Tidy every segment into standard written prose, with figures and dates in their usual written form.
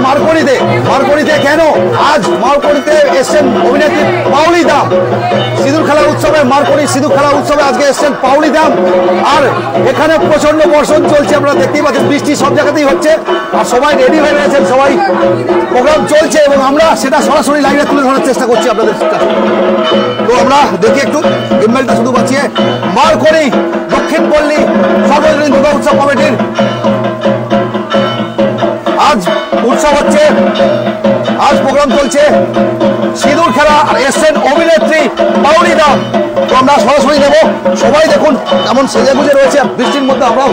মারকড়িতে কেন আজ মারকড়িতে এসছেন অভিনেত্রী পাওলি দাম। সিঁদুর খেলা উৎসবে মারকড়ি সিঁদুর খেলা উৎসবে আজকে এসছেন পাওলি দাম। আর এখানে প্রচন্ড বর্ষণ চলছে, আপনারা দেখতেই পাচ্ছেন, বৃষ্টি সব জায়গাতেই হচ্ছে আর সবাই রেডি হয়ে রয়েছেন, সবাই প্রোগ্রাম চলছে এবং আমরা সেটা সরাসরি লাইভে তুলে ধরার চেষ্টা করছি আপনাদের কাছে। তো আমরা দেখি একটু ইমেলটা শুধু বাঁচিয়ে মারকড়ি দক্ষিণ পল্লী সর্বজনীন দুর্গা উৎসব কমিটির আজ উৎসব হচ্ছে, আজ প্রোগ্রাম চলছে সিঁদুর খেলা আর এসছেন অভিনেত্রী পাওলি দাম। তো আমরা সরাসরি দেবো, সবাই দেখুন কেমন সেজে গুজে রয়েছে বৃষ্টির মধ্যে। আমরাও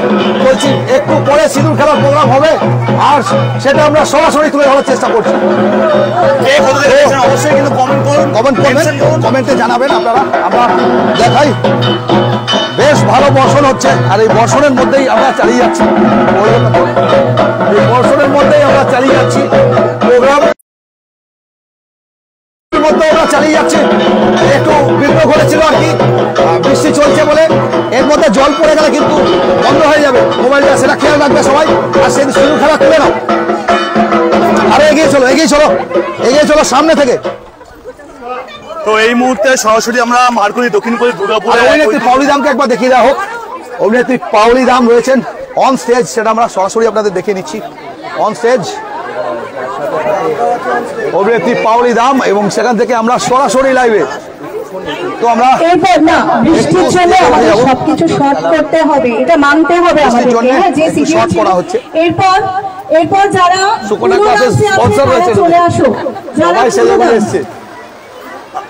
বলছি একটু পরে সিঁদুর খেলার প্রোগ্রাম হবে আর সেটা আমরা সরাসরি তুলে ধরার চেষ্টা করছি। অবশ্যই কিন্তু কমেন্ট করবেন, কমেন্টে জানাবেন আপনারা। আমরা দেখাই বেশ ভালো বর্ষণ হচ্ছে আর এই বর্ষণের মধ্যেই আমরা চালিয়ে যাচ্ছি, এই বর্ষণের মধ্যেই আমরা চালিয়ে যাচ্ছি প্রোগ্রাম মধ্যে আমরা চালিয়ে যাচ্ছি। একটু বিঘ্ন ঘটেছিল আর কি, বৃষ্টি চলছে বলে। এর মধ্যে জল পড়ে গেলে কিন্তু বন্ধ হয়ে যাবে মোবাইলটা, সেটা খেয়াল রাখবে সবাই। আর সেই সিঁদুর খেলা তুলে নাও, আরে এগিয়ে চলো সামনে থেকে। তো এই মুহূর্তে সরাসরি আমরা মারকড়ি দক্ষিণ পল্লী দুর্গাপুর অভিনেত্রী পাওলি দামকে একবার দেখিয়ে দেওয়া হোক। অভিনেত্রী পাওলি দাম রয়েছেন অন স্টেজ, সেটা আমরা সরাসরি আপনাদের দেখিয়ে নিচ্ছি। অন স্টেজ অভিনেত্রী পাওলি দাম এবং সেখান থেকে আমরা সরাসরি লাইভে। তো আমরা এরপর না বৃষ্টির জন্য আমাদের সবকিছু শর্ট করতে হবে, এটা মানতে হবে আমাদেরকে, যে শর্ট করা হচ্ছে। এরপর যারা সুকন্যা ক্লাসের স্পন্সর রয়েছে, চলে আসো, সবাই সেজে গুজে এসেছে।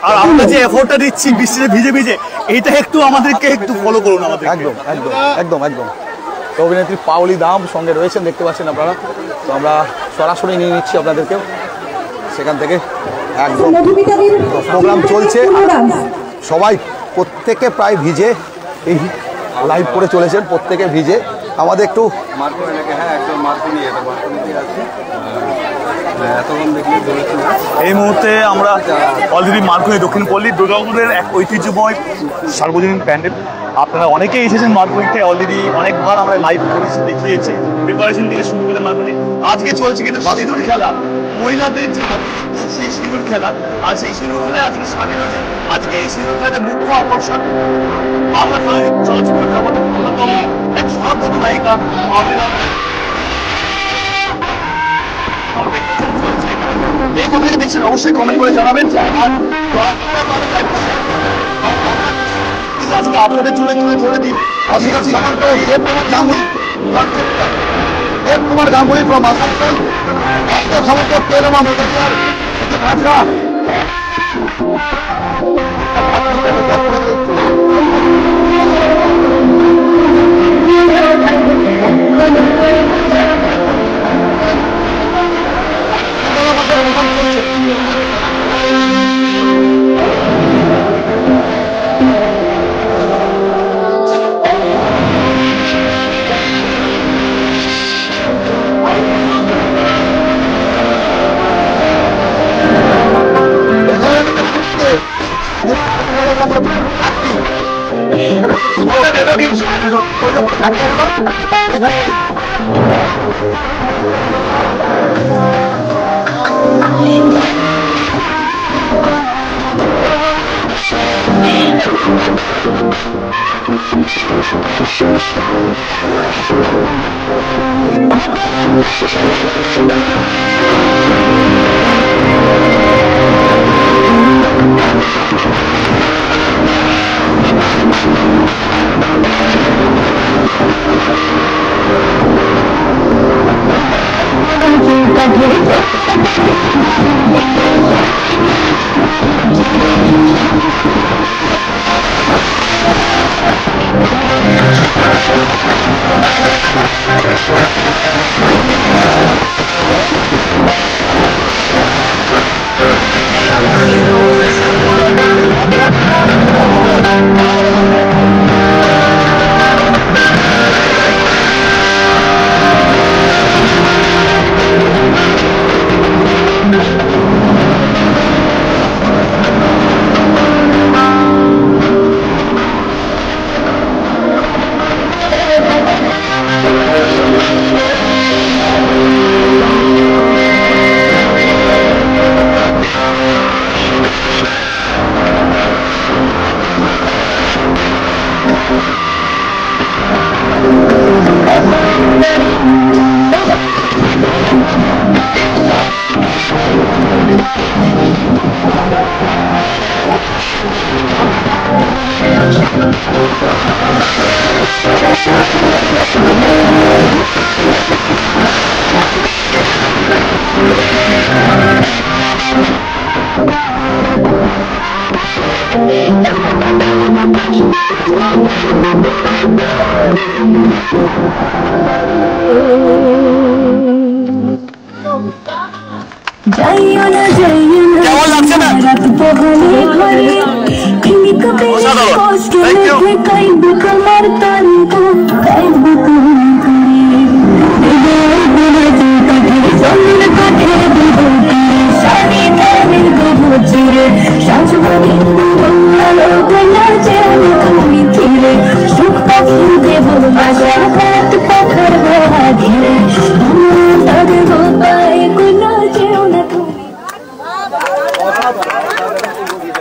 আর আমরা যে এফোর্টটা দিচ্ছি বৃষ্টিতে ভিজে এইটা একটু আমাদেরকে একটু ফলো করুন আমাদের। একদম একদম একদম একদম। তো অভিনেত্রী পাওলি দাম সঙ্গে রয়েছেন, দেখতে পাচ্ছেন আপনারা। তো আমরা সরাসরি নিয়ে নিচ্ছি আপনাদেরকে সেখান থেকে। একদম প্রোগ্রাম চলছে, সবাই প্রত্যেকে প্রায় ভিজে এই লাইভ করে চলেছেন, প্রত্যেকে ভিজে। আমাদের একটু এই মুহূর্তে আমরা অলরেডি মারকড়ি দক্ষিণ পল্লী দুর্গাপুরের এক ঐতিহ্যময় সার্বজনীন প্যান্ডেল। আপনারা অনেকেই এসেছেন মারকড়িতে, অলরেডি অনেকবার আমরা লাইভ করেছি, দেখিয়েছি প্রিপারেশন থেকে শুরু করে মারকড়ি। আজকে চলছে কিন্তু সিঁদুর খেলা, মহিলাদের যে সেই সিঁদুর খেলা। আর সেই সিঁদুর খেলায় আজকে সামিল হয়েছে, আজকে এই সিঁদুর খেলার মুখ্য আকর্ষণ বাংলা চলচ্চিত্র জগতের অন্যতম এক সনাতন নায়িকা পাওলি দাম। এই কথাকে দেখছেন অবশ্যই কমেন্ট করে জানাবেন। আজকে আপনাদের চলে ধরে দিন কুমার গাঙ্গুলি from আসানসোল, সমস্ত পেলাম আমরা।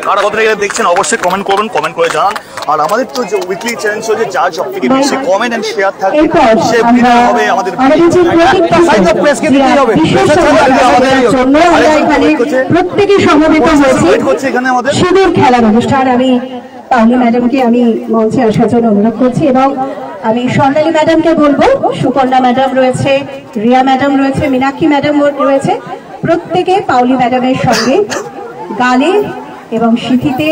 কারা কত দেখছেন অবশ্যই কমেন্ট করুন, কমেন্ট করে জানান। আর আমাদের তো যে উইকলি চ্যালেঞ্জ চলছে, যার সব থেকে বেশি কমেন্ট এন্ড শেয়ার থাকবে সে উইনার হবে। আমাদের প্রত্যেকে সমবেত হয়েছে এখানে আমাদের সিঁদুর খেলার অনুষ্ঠান। আমি পাওলি ম্যাডামকে আমি মঞ্চে আসার জন্য অনুরোধ করছি এবং আমি স্বর্ণালী ম্যাডামকে বলবো, সুকন্যা ম্যাডাম রয়েছে, রিয়া ম্যাডাম রয়েছে, মীনাক্ষী ম্যাডাম রয়েছে, প্রত্যেকে পাওলি ম্যাডামের সঙ্গে গালে এবং সিঁথিতে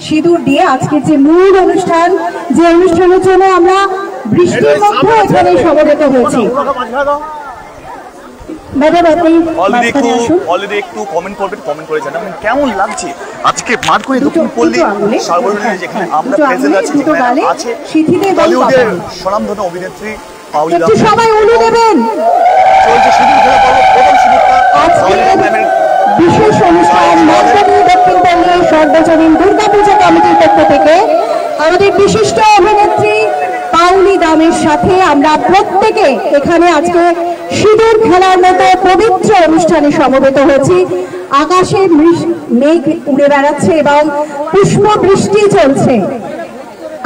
সিঁদুর দিয়ে আজকের যে মূল অনুষ্ঠান, যে অনুষ্ঠানের জন্য আমরা বৃষ্টির মধ্যে এখানে সমবেত হয়েছি। ম্যাডাম আপনি অলরেডি একটু কমেন্ট করবেন, কমেন্ট করে জানাবেন কেমন লাগছে আজকে মার্কনি দক্ষিণ পল্লী সার্বজনীন যেখানে আমরা প্রেজেন্ট আছি, যেখানে আছে বলিউডের স্বনামধন্য অভিনেত্রী পাওলি দাম। সবাই উলু দেবেন। চলছে সিঁদুর খেলা পর্ব, প্রথম সিঁদুরটা পাওলি দামের বিশেষ অনুষ্ঠান মার্কনি দক্ষিণ পল্লী সার্বজনীন দুর্গাপূজা কমিটির পক্ষ থেকে আমাদের বিশিষ্ট অভিনেত্রী পাওলি দামের সাথে আমরা প্রত্যেকে এখানে আজকে সিঁদুর খেলার মতো পবিত্র অনুষ্ঠানে সমবেত হয়েছি। আকাশে মেঘ উড়ে বেড়াচ্ছে এবং পুষ্প বৃষ্টি চলছে।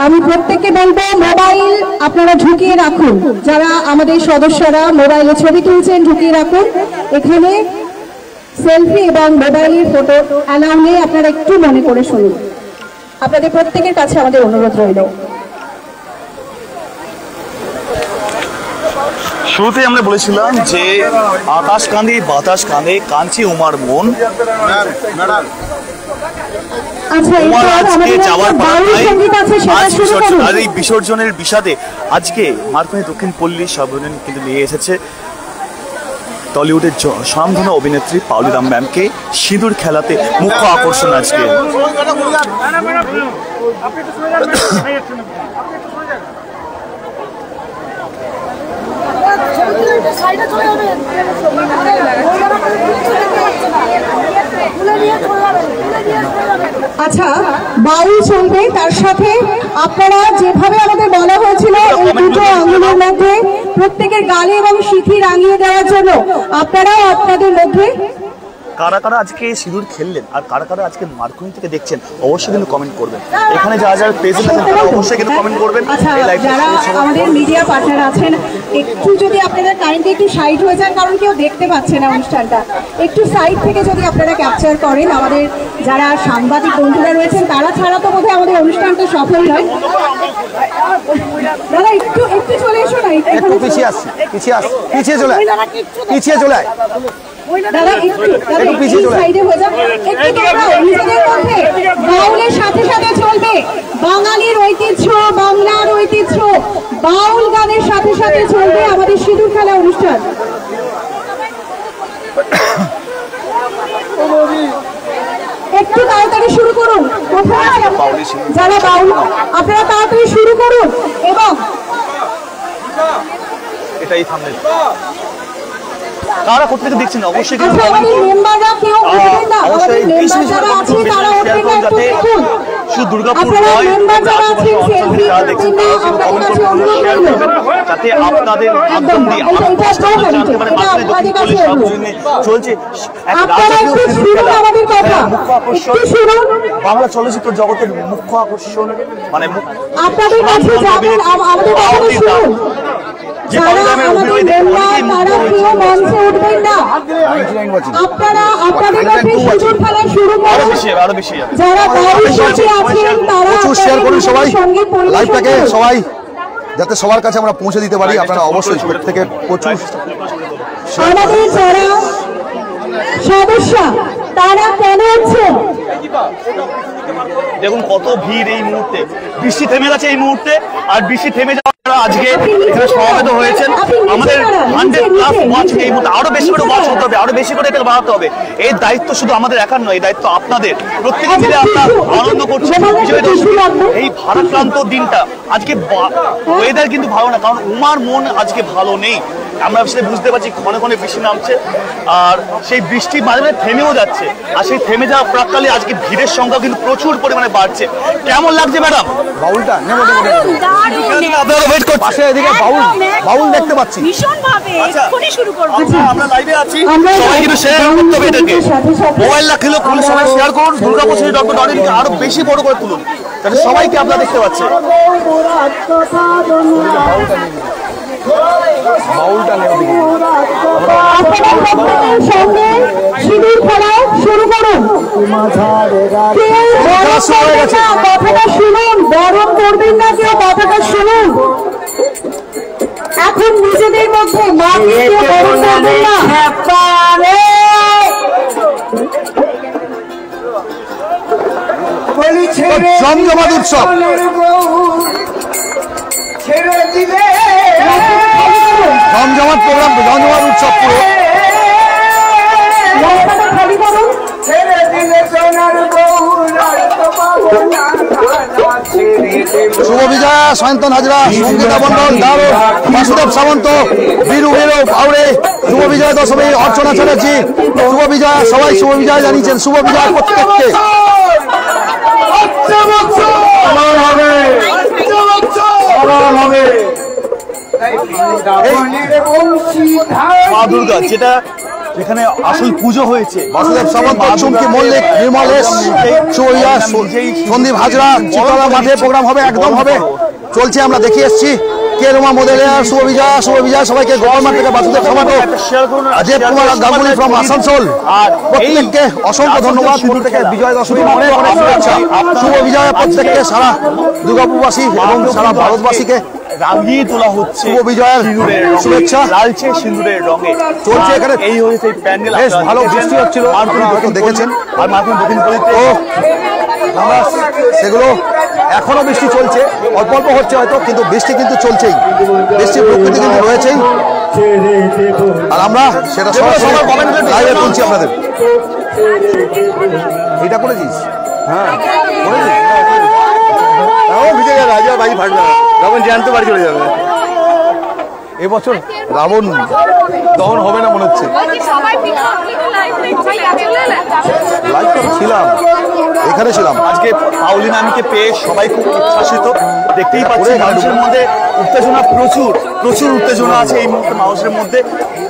আমি প্রত্যেককে বলবো মোবাইল আপনারা ঝুঁকিয়ে রাখুন, যারা আমাদের সদস্যরা মোবাইলে ছবি তুলছেন ঝুঁকিয়ে রাখুন। এখানে সেলফি এবং মোবাইলের ফটো অ্যালাউ নেই, আপনারা একটু মনে করে শুনুন। আপনাদের প্রত্যেকের কাছে আমাদের অনুরোধ রইল। শুরুতে আমরা বলেছিলাম যে আকাশ কাঁদে বাতাস কাঁদে কাঁদছে উমার মন। আর এই বিসর্জনের বিষাদে আজকে মার্কনি দক্ষিণ পল্লী সার্বজনীন কিন্তু নিয়ে এসেছে টলিউডের স্বনামধন্য অভিনেত্রী পাওলি দাম ম্যামকে সিঁদুর খেলাতে মুখ্য আকর্ষণ আজকে। আচ্ছা, বাউল চলবে, তার সাথে আপনারা যেভাবে আমাদের বলা হয়েছিল এই দুটো আঙ্গুলের মধ্যে প্রত্যেকের গালে এবং সিঁথি রাঙিয়ে দেওয়ার জন্য আপনারাও আপনাদের মধ্যে কারা কারা আজকে সিঁদুর খেললেন আর কারা কারা আজকে মার্কনি থেকে দেখছেন অবশ্যই কিন্তু কমেন্ট করবেন। এখানে যারা যারা প্রেজেন্ট আছেন তারা অবশ্যই কিন্তু কমেন্ট করবেন। আচ্ছা, যারা আমাদের মিডিয়া পার্টনার আছেন একটু যদি আপনারা কাইন্ডলি একটু সাইড হয়ে যান, কারণ কেউ দেখতে পাচ্ছে না অনুষ্ঠানটা। একটু সাইড থেকে যদি আপনারা ক্যাপচার করেন, আমাদের যারা সাংবাদিক বন্ধুরা রয়েছেন তারা ছাড়া তো বোধহয় আমাদের অনুষ্ঠানটা সফল নয়। দাদা একটু একটু চলে এসো না, একটু পিছিয়ে আসছি, পিছিয়ে চলে আয়। দাদা একটু পিছিয়ে সাইডে হয়ে যান। একটু তোমরা নিজেদের মধ্যে বাউলের সাথে সাথে চলবে বাঙালির ঐতিহ্য, বাংলার ঐতিহ্য, বাউল গানের সাথে সাথে চলবে আমাদের সিঁদুর খেলা অনুষ্ঠান। একটু তাড়াতাড়ি শুরু করুন, যারা বাউল আপনারা তাড়াতাড়ি শুরু করুন। এবং এটাই থামনেল। কারা কোথা থেকে দেখছেন অবশ্যই আচ্ছা, আমাদের মেম্বাররা কেউ উঠবেন না, আমাদের মেম্বার যারা আছে তারা উঠবেন না, একটু দেখুন। শুধু দুর্গাপুর আপনারা নয়, মেম্বার যারা আছেন সেলফি যারা দেখছেন তারা কিন্তু কমেন্ট করবেন, শেয়ার করবেন, যাতে আপনাদের মাধ্যম দিয়ে আমার কষ্টগুলো জানতে পারে মার্কনি দক্ষিণ পল্লী সার্বজনীনে চলছে এক রাজকীয় সিঁদুর খেলা। মুখ্য আকর্ষণ বাংলা চলচ্চিত্র জগতের মুখ্য আকর্ষণ, মানে আপনাদের কাছে যাবেন, আমাদের কথা শুনুন। যারা আমাদের মেম্বার তারা কেউ মঞ্চে উঠবেন না, আপনারা আপনাদের কাছে সিঁদুর খেলা শুরু করুন। যারা বাউল সাথে আছেন তারা প্রচুর শেয়ার করুন সবাই সঙ্গীত লাইভটাকে, পরিবেশন সবাই যাতে সবার কাছে আমরা পৌঁছে দিতে পারি। আপনারা অবশ্যই থেকে প্রচুর আমাদের যারা সদস্য তারা কেন হচ্ছেন দেখুন কত ভিড় এই মুহূর্তে। বৃষ্টি থেমে গেছে এই মুহূর্তে, আর বৃষ্টি থেমে যাওয়া আজকে এখানে সমবেত হয়েছেন। আমাদের 100+ ওয়াচ এই মুহূর্তে আরো বেশি করে ওয়াচ হতে হবে, আরো বেশি করে এটা বাড়াতে হবে। এই দায়িত্ব শুধু আমাদের একার নয়, এই দায়িত্ব আপনাদের। প্রত্যেকে মিলে আমরা আনন্দ করছি বিজয় দশমী এই ভারাক্রান্ত দিনটা। আজকে ওয়েদার কিন্তু ভালো না, কারণ উমার মন আজকে ভালো নেই। আমরা সেটা বুঝতে পারছি, ক্ষণে ক্ষণে বৃষ্টি নামছে, আর সেই বৃষ্টি মাঝে মাঝে থেমেও যাচ্ছে। আর সেই থেমে যাওয়া প্রাককালে আজকে ভিড়ের সংখ্যা কিন্তু প্রচুর পরিমাণে বাড়ছে। কেমন লাগছে ম্যাডাম? বাউলটা আপনারা ওয়েট করছেন, পাশে এদিকে বাউল দেখতে পাচ্ছি। আমরা লাইভে আছি, সবাই কিন্তু শেয়ার করতে হবে এটাকে। মোবাইল রাখলেও সবাই শেয়ার করুন, দুর্গাপুর ডক্টর আরো বেশি বড় করে তুলুন, যাতে সবাইকে আপনারা দেখতে পাচ্ছেন। সঙ্গে সিঁদুর খেলা শুরু করুন। কথাটা শুনুন, বরণ করবেন না কেউ, কথাটা শুনুন। এখন নিজেদের মধ্যে বরণ করবেন না। জমজমাট উৎসব, জমজমাট প্রোগ্রাম, জমজমাট উৎসব পুরো। খালি করুন। শুভ বিজয়া, সায়ন্তন হাজরা, সঙ্গীতা মন্ডল, দারুণ, বাসুদেব সামন্ত, বীরু পাউড়ে, শুভ বিজয়া দশমী, অর্চনা চ্যাটার্জি, শুভ বিজয়া, সবাই শুভ বিজয় জানিয়েছেন। শুভ বিজয় প্রত্যেককে। মা দুর্গা, যেটা যেখানে আসল পুজো হয়েছে, বাসুদেব সামন্ত, চুমকি মল্লিক, নির্মলেশ, সন্দীপ হাজরা, চিত্তলা মাঠে প্রোগ্রাম হবে, একদম হবে, চলছে। আমরা দেখে এসছি কেরমা মোদেলিয়ার শুভ বিজয়, শুভ বিজয় সবাইকে। গভর্নমেন্ট থেকে বাসুদেব সামন্ত, অজয় কুমার গাঙ্গুলি ফ্রম আসানসোল, প্রত্যেককে অসংখ্য ধন্যবাদ। শুরু থেকে বিজয় দশমী অনেক অনেক শুভেচ্ছা। শুভ বিজয় প্রত্যেককে, সারা দুর্গাপুরবাসী এবং সারা ভারতবাসীকে রাঙিয়ে তোলা হচ্ছে। শুভ বিজয়ের শুভেচ্ছা। লালচে সিঁদুরের রঙে চলছে এখানে। এই হয়েছে প্যান্ডেল, বেশ ভালো বৃষ্টি হচ্ছিল, আপনারা হয়তো দেখেছেন। আর মাধ্যমে দক্ষিণ পল্লীতে আমরা সেগুলো এখনো বৃষ্টি চলছে, অল্প অল্প হচ্ছে হয়তো, কিন্তু বৃষ্টি কিন্তু চলছেই, বৃষ্টির প্রকৃতি কিন্তু রয়েছেই। আর আমরা সেটা সরাসরি লাইভে তুলছি আপনাদের। এটা করেছিস? হ্যাঁ করেছিস। ভিজে যাবে, রাজা বাড়ি ফাটবে না, রাবণ জ্যান্ত বাড়ি চলে যাবে। এবছর রাবণ দহন হবে না মনে হচ্ছে। লাইভ তো ছিলাম, এখানে ছিলাম। আজকে পাউলি নামীকে পেয়ে সবাই খুব উচ্ছ্বাসিত। দেখতেই পাচ্ছি মানুষের মধ্যে উত্তেজনা, প্রচুর প্রচুর উত্তেজনা আছে এই মুহূর্তে মানুষের মধ্যে।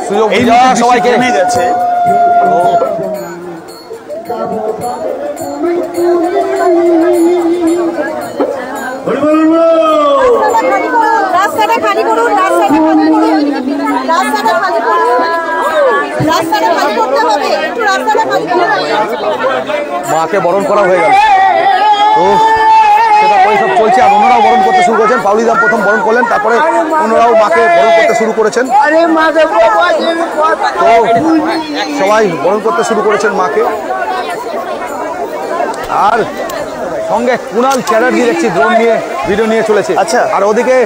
সুযোগ এই সবাইকে নেমে গেছে। রাস্তাটা খালি করুন, রাস্তাটা খালি করুন, রাস্তাটা খালি করতে হবে, একটু রাস্তাটা খালি করুন। মাকে বরণ করা হয়ে গেল, তো সেটা করে সব চলছে। আর অন্যরাও বরণ করতে শুরু করেছেন। পাউলিদা প্রথম বরণ করলেন, তারপরে অন্যরাও মাকে বরণ করতে শুরু করেছেন। তো সবাই বরণ করতে শুরু করেছেন মাকে। আর সঙ্গে কুণাল চ্যাটার্জি দেখছি ড্রোন নিয়ে ভিডিও নিয়ে চলেছে। আচ্ছা, আর ওদিকে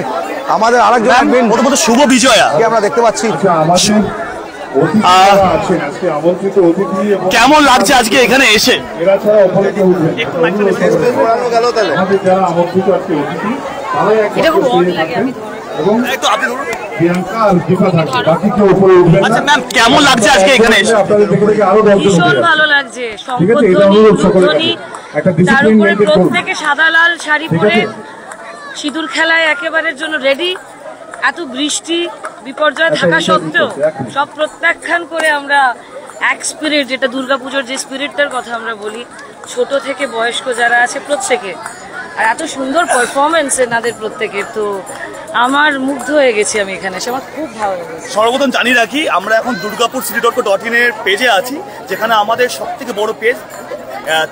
আমাদের আরেকজন অ্যাডমিন প্রথমত শুভ বিজয়া আমরা দেখতে পাচ্ছি। কেমন লাগছে আজকে এখানে এসে? আচ্ছা ম্যাম, কেমন লাগছে আজকে এখানে এসে? ভীষণ ভালো লাগছে। তার উপরে প্রত্যেকে সাদা লাল শাড়ি পরে সিঁদুর খেলায় একেবারের জন্য রেডি। এত বৃষ্টি বিপর্যয় থাকা সত্ত্বেও সব প্রত্যাখ্যান করে আমরা এক স্পিরিট, যেটা দুর্গাপুজোর যে স্পিরিটটার কথা আমরা বলি, ছোট থেকে বয়স্ক যারা আছে প্রত্যেকে, আর এত সুন্দর পারফরমেন্স এনাদের প্রত্যেকের, তো আমার মুগ্ধ হয়ে গেছি আমি এখানে এসে, আমার খুব ভালো লেগেছে। সর্বপ্রথম জানিয়ে রাখি, আমরা এখন দুর্গাপুর city.co.in এর পেজে আছি, যেখানে আমাদের সব থেকে বড় পেজ,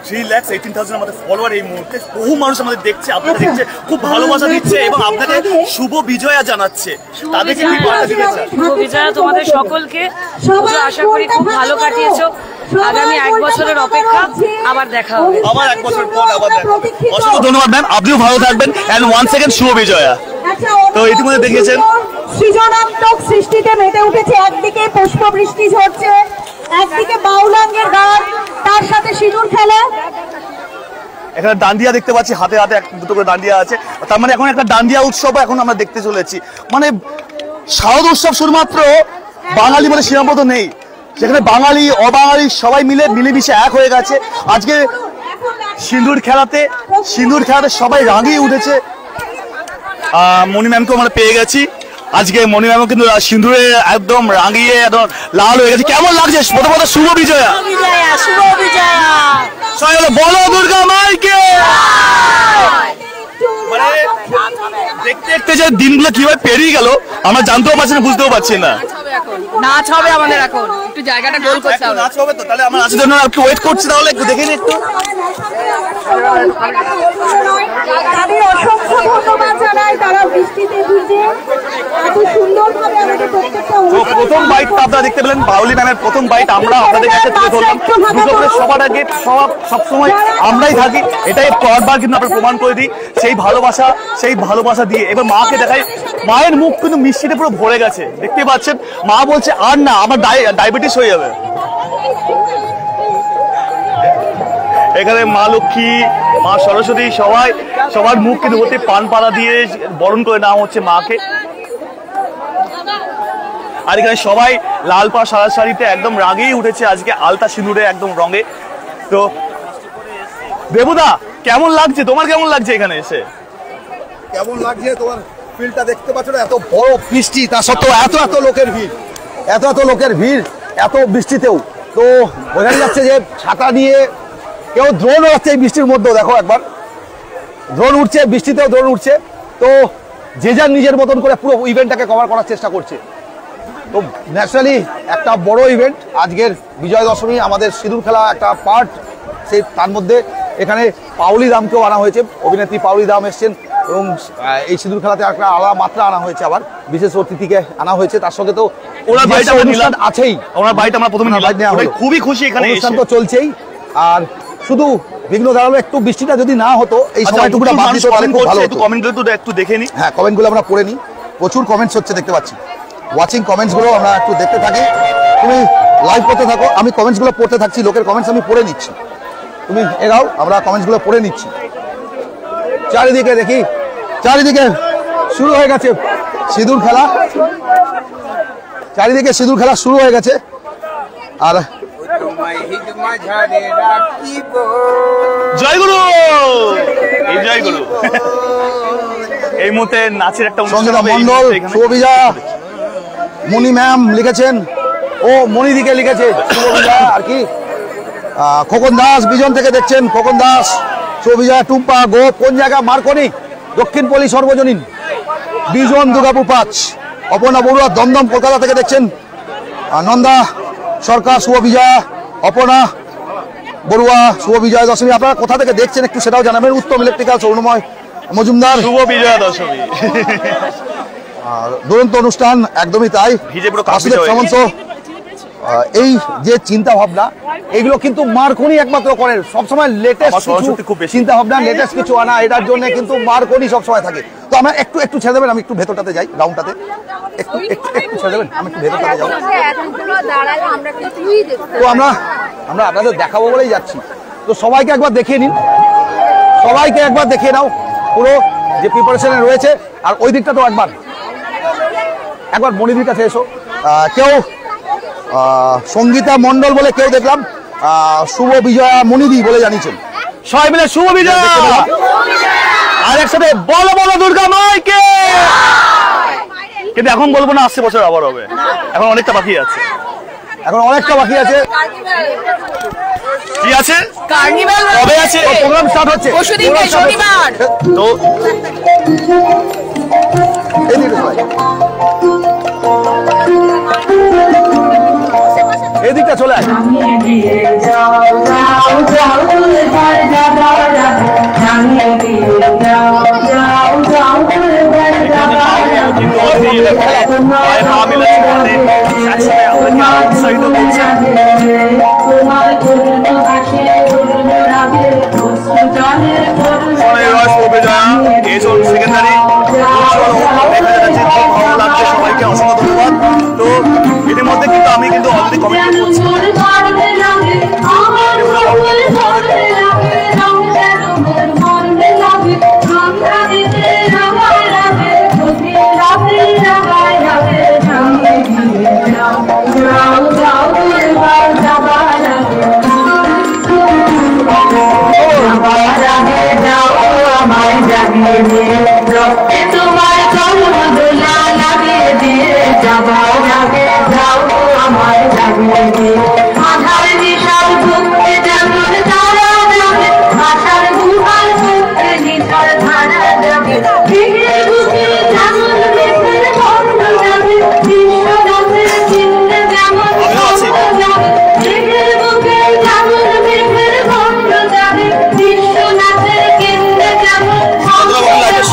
3,18,000 আমাদের ফলোয়ার এই মুহূর্তে। বহু মানুষ আমাদের দেখছে, আপনারা দেখছে, খুব ভালোবাসা দিচ্ছে এবং আপনাকে শুভ বিজয়া জানাচ্ছে। তাদেরকে কি বার্তা দিতে চান? শুভ বিজয়া তোমাদের সকলকে। আশা করি খুব ভালো কাটিয়েছো। আগামী 1 বছরের অপেক্ষা, আবার দেখা হবে। আবার 1 বছর পর আবার দেখা হবে। অসংখ্য ধন্যবাদ ম্যাম, আপনিও ভালো থাকবেন। এন্ড ওয়ান্স সেকেন্ড শুভ বিজয়া। তো ইতিমধ্যে দেখিয়েছেন সৃজনাত্মক সৃষ্টিতে মেতে উঠেছে। একদিকে পুষ্প বৃষ্টি ঝরছে, একদিকে বাউলাঙ্গের গান, তার সাথে সিঁদুর খেলা। এখানে ডান্ডিয়া দেখতে পাচ্ছি, হাতে হাতে দুটো করে ডান্ডিয়া আছে। তার মানে এখন একটা ডান্ডিয়া উৎসব এখন আমরা দেখতে চলেছি। মানে শারদ উৎসব শুধুমাত্র বাঙালি বলে সীমাবদ্ধ নেই, সেখানে বাঙালি অবাঙালি সবাই মিলে মিলেমিশে এক হয়ে গেছে। আজকে সিঁদুর খেলাতে সবাই রাঙিয়ে উঠেছে। মণি ম্যামকে আমরা পেয়ে গেছি। আজকে মণি ম্যামও কিন্তু সিঁদুরে একদম রাঙিয়ে একদম লাল হয়ে গেছে। কেমন লাগছে? প্রথমত শুভ বিজয়া। শুভ বিজয়া। সবাই বলো বলো দুর্গা মাইকে। মানে দেখতে দেখতে যে দিনগুলো কিভাবে পেরিয়ে গেল আমরা জানতেও পারছি না, বুঝতেও পারছি না। নাচ হবে আমাদের, এখন একটু জায়গাটা গোল করতে হবে। নাচ হবে তো, তাহলে আমরা নাচের জন্য একটু ওয়েট করছি। তাহলে একটু দেখে নিই একটু। তাদের অসংখ্য ধন্যবাদ জানাই, তারা বৃষ্টিতে ভিজে এত সুন্দরভাবে আমাদের প্রত্যেকটা প্রথম বাইটটা আপনারা দেখতে পেলেন, বাউলি ম্যামের প্রথম বাইট আমরা আপনাদের কাছে তুলে ধরলাম। দুর্গাপুরের সবার আগে সবসময় আমরাই থাকি, এটাই বারবার কিন্তু আমরা প্রমাণ করে দিই। সেই ভালোবাসা দিয়ে এবার মাকে দেখাই। মায়ের মুখ কিন্তু মিষ্টিতে পুরো ভরে গেছে, দেখতে পাচ্ছেন। মা বলছে আর না, আমার ডায়াবেটিস হয়ে যাবে। এখানে মা লক্ষ্মী, মা সরস্বতী সবার মুখ কিন্তু হতে পান পাড়া দিয়ে বরণ করে নেওয়া হচ্ছে মাকে। আর এখানে সবাই লাল পা সাদা শাড়িতে একদম রাগেই উঠেছে আজকে, আলতা সিঁদুরে একদম রঙে। তো দেবুদা কেমন লাগছে? তোমার কেমন লাগছে এখানে এসে? কেমন লাগছে তোমার ফিল্ডটা দেখতে পাচ্ছ না? এত বড় বৃষ্টি, তা সত্ত্বেও এত লোকের ভিড়, এত বৃষ্টিতেও। তো বোঝা যাচ্ছে যে ছাতা নিয়ে কেউ ড্রোন উড়াচ্ছে এই বৃষ্টির মধ্যেও। দেখো একবার ড্রোন উঠছে, বৃষ্টিতেও ড্রোন উঠছে। তো যে যার নিজের মতন করে পুরো ইভেন্টটাকে কভার করার চেষ্টা করছে। তো ন্যাচারালি একটা বড় ইভেন্ট আজকের বিজয়া দশমী, আমাদের সিঁদুর খেলা একটা পার্ট। সেই তার মধ্যে এখানে পাউলি দামকেও আনা হয়েছে, অভিনেত্রী পাউলি দাম এসছেন। এবং এই সিঁদুর খেলাতে একটা আলাদা মাত্রা আনা হয়েছে, আবার বিশেষ অতিথিকে আনা হয়েছে। তার সঙ্গে তো ওনার বাড়িটা অনুষ্ঠান আছেই, ওনার বাড়িটা আমরা প্রথমে খুবই খুশি। এখানে অনুষ্ঠান তো চলছেই। আর শুধু বিঘ্ন দাঁড়ালো একটু বৃষ্টিটা যদি না হতো, এই সময়টুকুটা বাদ দিতে পারলে খুব ভালো হতো। কমেন্টগুলো একটু দেখে নিই। হ্যাঁ, কমেন্টগুলো আমরা পড়ে নিই। প্রচুর কমেন্টস হচ্ছে দেখতে পাচ্ছি। ওয়াচিং কমেন্টসগুলো আমরা একটু দেখতে থাকি। তুমি লাইভ করতে থাকো, আমি কমেন্টসগুলো পড়তে থাকছি। লোকের কমেন্টস আমি পড়ে নিচ্ছি, তুমি এগাও, আমরা কমেন্টসগুলো পড়ে নিচ্ছি। চারিদিকে দেখি, চারিদিকে শুরু হয়ে গেছে সিঁদুর খেলা, চারিদিকে সিঁদুর খেলা শুরু হয়ে গেছে। আর জয়গুরু, জয়গুরু। এই মুহূর্তে নাচের একটা সঙ্গীতা মন্ডল, শুভবিজয়া, মণি ম্যাম লিখেছেন, ও মণিদিকে লিখেছে শুভবিজয়া। আর কি খোকন দাস বিজন থেকে দেখছেন, খোকন দাস, শুভবিজয়া, টুম্পা গোপ, কোন জায়গা? মার্কনি, দক্ষিণপল্লী সর্বজনীন, বিজন, দুর্গাপুর 5, অপর্ণা বড়ুয়া দমদম কলকাতা থেকে দেখছেন, নন্দা সরকার, শুভবিজয়া, অপর্ণা বড়ুয়া, শুভবিজয়া দশমী। আপনারা কোথা থেকে দেখছেন একটু সেটাও জানাবেন। উত্তম ইলেকট্রিক্যাল, সৌরময় মজুমদার, শুভ বিজয়া দশমী। দুরন্ত অনুষ্ঠান, একদমই তাই। এই যে চিন্তা ভাবনা, এগুলো কিন্তু মার্কনি একমাত্র করেন। সবসময় লেটেস্ট চিন্তা ভাবনা, লেটেস্ট কিছু আনা, এটার জন্য কিন্তু মার্কনি সবসময় থাকে। তো আমরা একটু ছেড়ে দেবেন, আমি একটু ভেতরটাতে যাই, রাউন্ডটাতে একটু ছেড়ে দেবেন, আমি একটু ভেতরটাতে যাবো। তো আমরা আপনাদের দেখাবো বলেই যাচ্ছি। তো সবাইকে একবার দেখিয়ে নিন, সবাইকে একবার দেখিয়ে নাও পুরো যে প্রিপারেশনে রয়েছে। আর ওই দিকটা তো একবার মণিদির কাছে এসো। কেউ সঙ্গীতা মন্ডল বলে কেউ দেখলাম, শুভ বিজয়া মণিদি বলে জানিয়েছেন। সবাই মিলে শুভ বিজয়া, আর একসাথে বলো বলো দুর্গা মাইকে। কিন্তু এখন বলবো না, আসছে বছর আবার হবে, এখন অনেকটা বাকি আছে, এখন অনেকটা বাকি আছে। কি আছে? কার্নিভাল কবে আছে? প্রোগ্রাম স্টার্ট হচ্ছে পরশুদিন, শনিবার। তো এদিকটা চলে আসে। কমেন্ট করছে।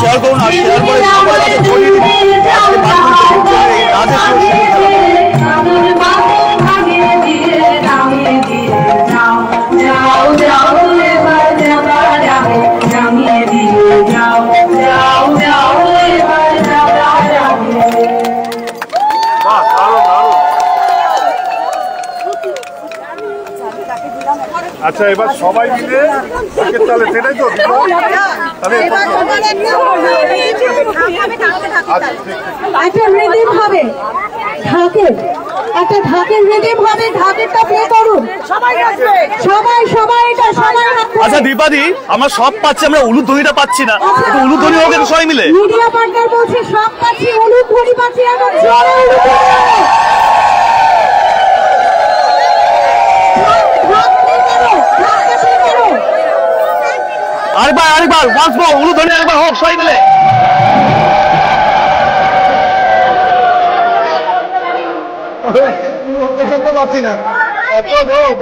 শেয়ার করুন আর শেয়ার করে সবার কাছে ছড়িয়ে দিন। আজকে মার্কোনিতে রাজেশ আচ্ছা, এবার সবাই মিলে ঢাকের তালে, সেটাই তো তাহলে একটা রিদিম হবে ঢাকের, একটা ঢাকের রিদিম হবে, ঢাকেরটা প্লে করুন সবাই এটা সবাই। আচ্ছা দীপাদি, আমরা সব পাচ্ছি, আমরা উলুধ্বনিটা পাচ্ছি না, একটু উলুধ্বনি হোক একটু সবাই মিলে। মিডিয়া পার্টনার বলছে সব পাচ্ছি, উলুধ্বনি পাচ্ছি, এখন জোরে উলুধ্বনি। আরেকবার ওয়ান্স মোর উলুধ্বনি আরেকবার হোক সবাই মিলে। পাচ্ছি না এত লোক।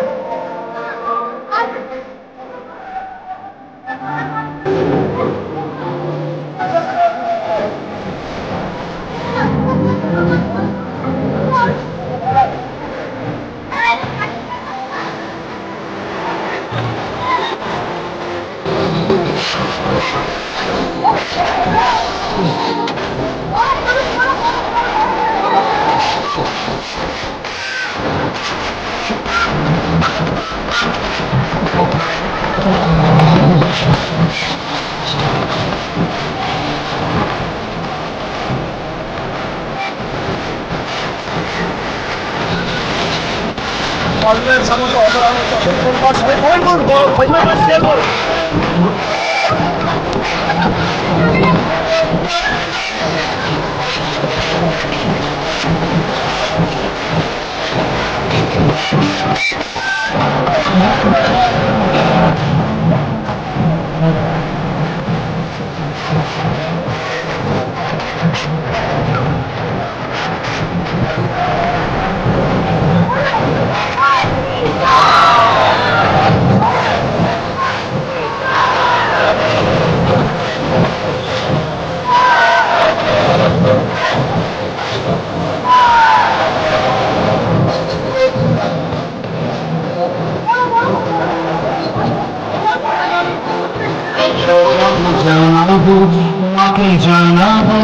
জানাবো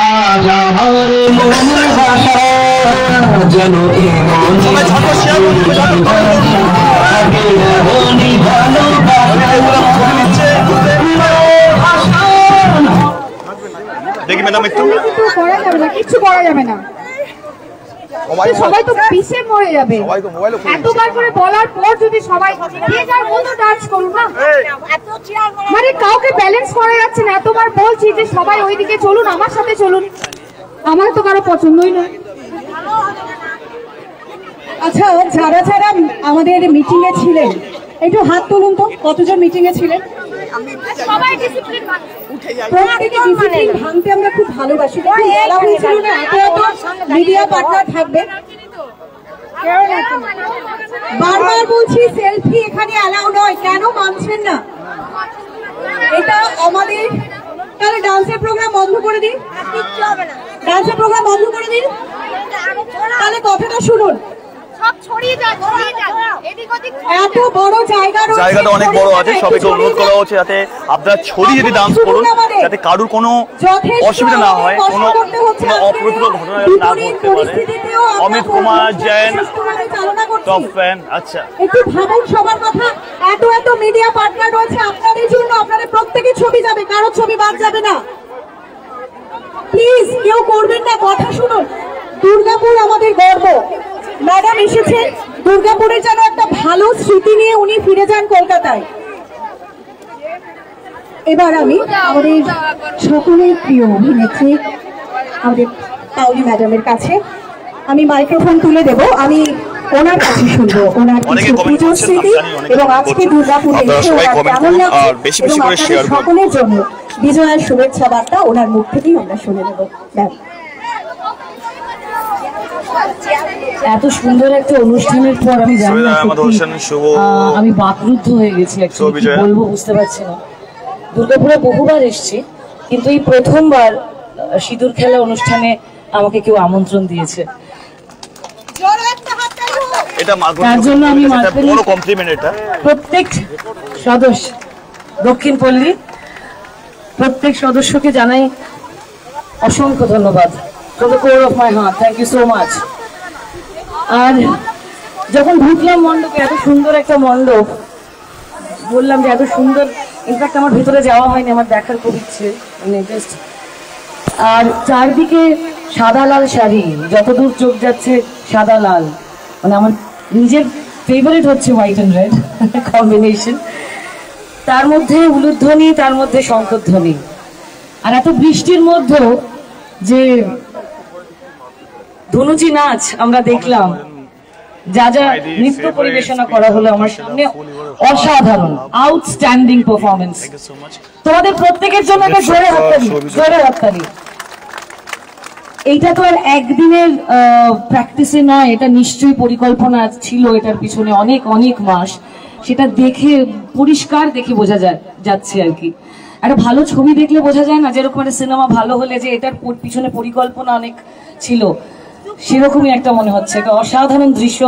আজ আমার মনের ভাষা যেন দেখি ম্যাডাম একটু করা যাবে না, কিছু করা যাবে না, সবাই তো পিছে মরে যাবে। এতবার করে বলার পর যদি সবাই যে যার মতো ডান্স করুন না, মানে কাউকে ব্যালেন্স করা যাচ্ছে না। এতবার বলছি যে সবাই ওইদিকে চলুন, আমার সাথে চলুন, আমার তো কারো পছন্দই নয়। আচ্ছা, যারা যারা আমাদের মিটিং এ ছিলেন একটু হাত তুলুন তো, কতজন মিটিং এ ছিলেন? প্রত্যেকে ডিসিপ্লিন ভাঙতে আমরা খুব ভালোবাসি। মিডিয়া পার্টনার থাকবে, বারবার বলছি সেলফি এখানে অ্যালাউ নয়, কেন মানছেন না? এটা আমাদের, তাহলে ডান্সের প্রোগ্রাম বন্ধ করে দিন, ডান্সের প্রোগ্রাম বন্ধ করে দিন। তাহলে কথাটা শুনুন, এত বড় জায়গা রয়েছে, জায়গাটা অনেক বড় আছে, সবাইকে অনুরোধ করা হচ্ছে যাতে আপনারা ছড়িয়ে যদি ডান্স করুন, যাতে কারুর কোনো অসুবিধা না হয়, কোনো অপ্রীতিকর ঘটনা না ঘটতে পারে। Amit Kumar Jain top fan. আচ্ছা, একটু ভাবুন সবার কথা। এত এত মিডিয়া পার্টনার রয়েছে আপনাদের জন্য, আপনাদের প্রত্যেকের ছবি যাবে, কারোর ছবি বাদ যাবে না। প্লিজ কেউ করবেন না, কথা শুনুন। দুর্গাপুর আমাদের গর্ব। ম্যাডাম এসেছেন দুর্গাপুরের যেন একটা ভালো স্মৃতি নিয়ে উনি ফিরে যান কলকাতায়। এবার আমি আমাদের সকলের প্রিয় অভিনেত্রী আমাদের পাউলি ম্যাডামের কাছে আমি মাইক্রোফোন তুলে দেব। আমি ওনার কাছে শুনবো ওনার কিছু পুজোর স্মৃতি এবং আজকে দুর্গাপুরে এসে ওনার কেমন লাগছে এবং আপনাদের সকলের জন্য বিজয়ার শুভেচ্ছা বার্তা ওনার মুখ থেকেই আমরা শুনে নেব। এত সুন্দর একটা অনুষ্ঠানের পর আমি জানি না, আমি বাকরুদ্ধ হয়ে গেছি, বলবো বুঝতে পারছি না। দুর্গাপুরে বহুবার এসেছি, কিন্তু এই প্রথমবার সিঁদুর খেলা অনুষ্ঠানে আমাকে কেউ আমন্ত্রণ দিয়েছে, তার জন্য আমি প্রত্যেক সদস্য দক্ষিণ পল্লী প্রত্যেক সদস্যকে জানাই অসংখ্য ধন্যবাদ। From the core of my heart, thank you so much. আর যখন ঢুকলাম মণ্ডপে, এত সুন্দর একটা মণ্ডপ, বললাম যে এত সুন্দর, ইনফ্যাক্ট আমার ভেতরে যাওয়া হয়নি, আমার দেখার খুব ইচ্ছে, জাস্ট। আর চারদিকে সাদা লাল শাড়ি, যতদূর চোখ যাচ্ছে সাদা লাল, মানে আমার নিজের ফেভারিট হচ্ছে হোয়াইট অ্যান্ড রেড কম্বিনেশন। তার মধ্যে উলুধ্বনি, তার মধ্যে শঙ্খধ্বনি, আর এত বৃষ্টির মধ্যেও যে ধনুচি নাচ আমরা দেখলাম, যা যা নৃত্য পরিবেশনা করা হলো আমার সামনে, অসাধারণ, আউটস্ট্যান্ডিং পারফরমেন্স। তোমাদের প্রত্যেকের জন্য একটা জোরে হাততালি, জোরে হাততালি। এইটা তো আর একদিনের প্র্যাকটিসে নয়, এটা নিশ্চয়ই পরিকল্পনা ছিল, এটার পিছনে অনেক অনেক মাস। সেটা দেখে পরিষ্কার দেখে বোঝা যাচ্ছে আর কি। একটা ভালো ছবি দেখলে বোঝা যায় না, যেরকম একটা সিনেমা ভালো হলে যে এটার পিছনে পরিকল্পনা অনেক ছিল, সেরকমই একটা মনে হচ্ছে। একটা অসাধারণ দৃশ্য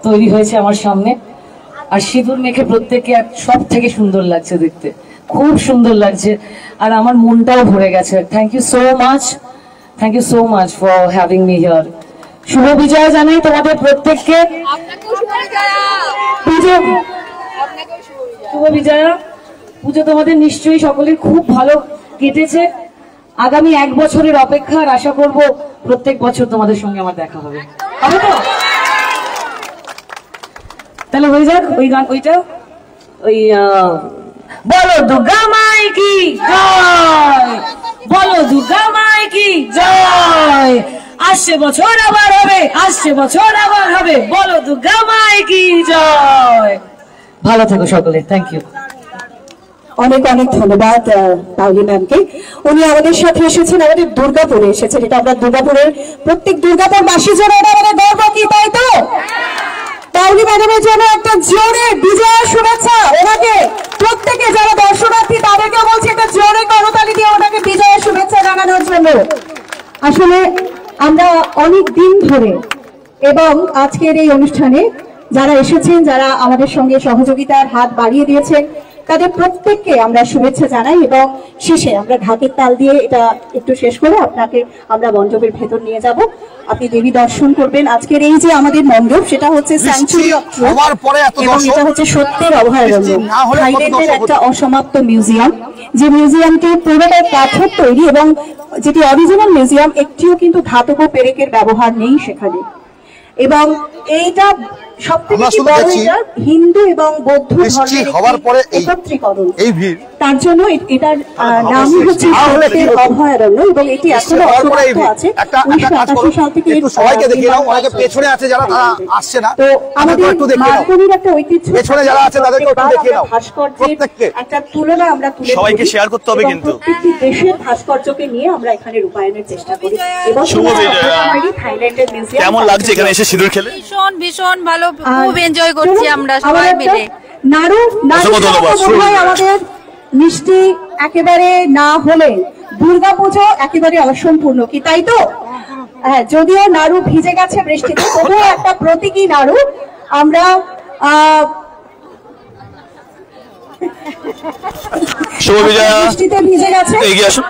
তৈরি হয়েছে আমার সামনে, আর সিঁদুর মেখে প্রত্যেককে সব থেকে সুন্দর লাগছে দেখতে, খুব সুন্দর লাগছে, আর আমার মনটাও ভরে গেছে। Thank you so much, thank you so much for having me here. শুভ বিজয়া জানাই তোমাদের প্রত্যেককে। শুভ বিজয়া। পুজো তোমাদের নিশ্চয়ই সকলের খুব ভালো কেটেছে। আগামী 1 বছরের অপেক্ষা, আর আশা করব প্রত্যেক বছর তোমাদের সঙ্গে আমার দেখা হবে, হবে তো? তাহলে হয়ে যাক ওই গান, ওইটা ওই বলো দুর্গা মাই কি জয়, বলো দুর্গা মাই কি জয়, আসছে বছর আবার হবে, আসছে বছর আবার হবে, বলো দুর্গা মাই কি জয়। ভালো থাকো সকলে, থ্যাংক ইউ। অনেক অনেক ধন্যবাদ পাউলি ম্যামকে। উনি আমাদের সাথে এসেছেন, আমাদের দুর্গাপুরে এসেছেন। এটা আমরা দুর্গাপুরের প্রত্যেক দুর্গাপুরবাসীর জন্য এটা আমাদের গর্ব, কি তাই তো? পাউলি ম্যাডামের জন্য একটা জোরে বিজয় শুভেচ্ছা। ওনাকে প্রত্যেকে যারা দর্শনার্থী তাদেরকে বলছি একটা জোরে করতালি দিয়ে ওনাকে বিজয়ের শুভেচ্ছা জানানোর জন্য। আসলে আমরা অনেক দিন ধরে এবং আজকের এই অনুষ্ঠানে যারা এসেছেন, যারা আমাদের সঙ্গে সহযোগিতার হাত বাড়িয়ে দিয়েছেন, তাদের প্রত্যেককে আমরা শুভেচ্ছা জানাই এবং শেষে আমরা ঢাকের তাল দিয়ে এটা একটু শেষ করে আপনাকে আমরা মণ্ডপের ভেতর নিয়ে যাব। আপনি দেবী দর্শন করবেন। আজকের এই যে আমাদের মণ্ডপ, সেটা হচ্ছে স্যাংচুরি অফ ট্রুথ এবং এটা হচ্ছে সত্যের অভয়ারণ্য, থাইল্যান্ডের একটা অসমাপ্ত মিউজিয়াম, যে মিউজিয়ামটি পুরোটাই কাঠের তৈরি এবং যেটি অরিজিনাল মিউজিয়াম, একটিও কিন্তু ধাতব পেরেকের ব্যবহার নেই সেখানে। এবং এইটা সবথেকে বড়, এটা হিন্দু এবং বৌদ্ধ ধর্মের একত্রীকরণ, তার জন্য এটার নামই হচ্ছে সত্যের অভয়ারণ্য এবং এটি এখনো অসমাপ্ত আছে। 1988 সাল থেকে পেছনে আছে যারা, তারা আসছে না, তো আমাদের মার্কনির একটা ঐতিহ্য, পেছনে যারা আছে তাদেরকে একটু দেখিয়ে দাও। ভাস্কর্যের একটা তুলনা আমরা তুলে ধরি, সবাইকে শেয়ার করতে হবে, কিন্তু প্রত্যেকটি দেশের ভাস্কর্যকে নিয়ে আমরা এখানে রূপায়ণের চেষ্টা করি। এবং থাইল্যান্ডের মিউজিয়াম। কেমন লাগছে এখানে এসে সিঁদুর খেলে? ভীষণ ভীষণ ভালো, খুব এনজয় করছি আমরা সবাই মিলে। নাড়ু আমাদের মিষ্টি একেবারে না হলে দুর্গাপুজো একেবারে অসম্পূর্ণ, কি তাই তো? হ্যাঁ, যদিও নাড়ু ভিজে গেছে বৃষ্টিতে, তবুও একটা প্রতীকী নাড়ু আমরা শুভ বিজয়া, বৃষ্টিতে ভিজে গেছে। এগিয়ে আসুন।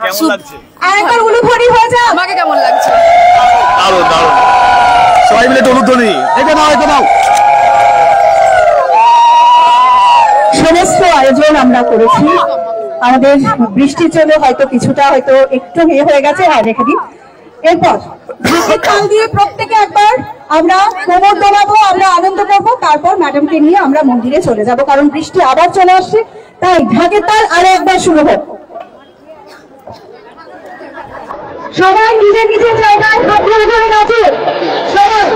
কেমন লাগছে? আরেকবার উলুধ্বনি হয়ে যাও। আমাকে কেমন লাগছে? দারুণ দারুণ, সবাই মিলে টলুধ্বনি। এটা নাও, এটা নাও। সমস্ত আয়োজন আমরা করেছি, আমাদের বৃষ্টির জন্য হয়তো কিছুটা হয়তো একটু হয়ে গেছে। হ্যাঁ, রেখে দিন। এরপর ঢাকের তাল দিয়ে প্রত্যেকে একবার আমরা কোমর দোলাবো, আমরা আনন্দ করবো, তারপর ম্যাডামকে নিয়ে আমরা মন্দিরে চলে যাব, কারণ বৃষ্টি আবার চলে আসছে। তাই ঢাকের তাল আরো একবার শুরু হোক। সবাই নিজের নিজের জায়গায় হাত ধরে ধরে নাচে সবাই।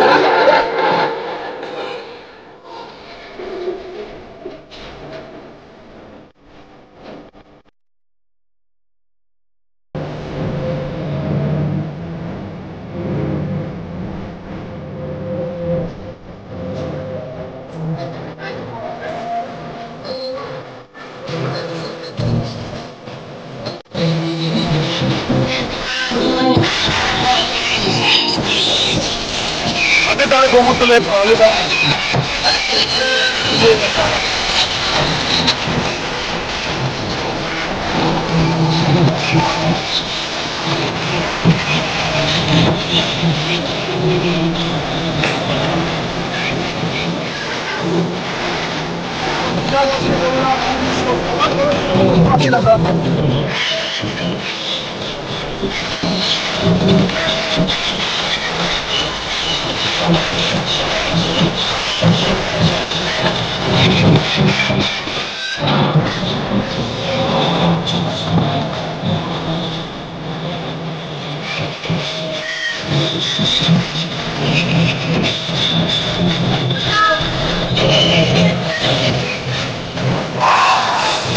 তাহলে গোমর তুলে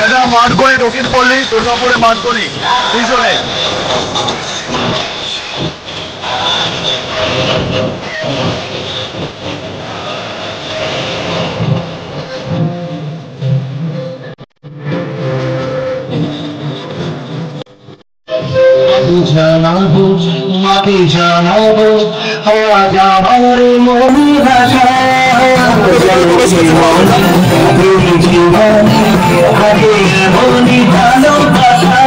এটা মাঠগড়ি, দক্ষিণ পল্লী, দুর্গাপুরে মাঠগড়ি দুইজনে। জানাবো মাকে জানাবো আজ আমার মনে ভাষা জীবনে হাতে মনে ভালোবাসা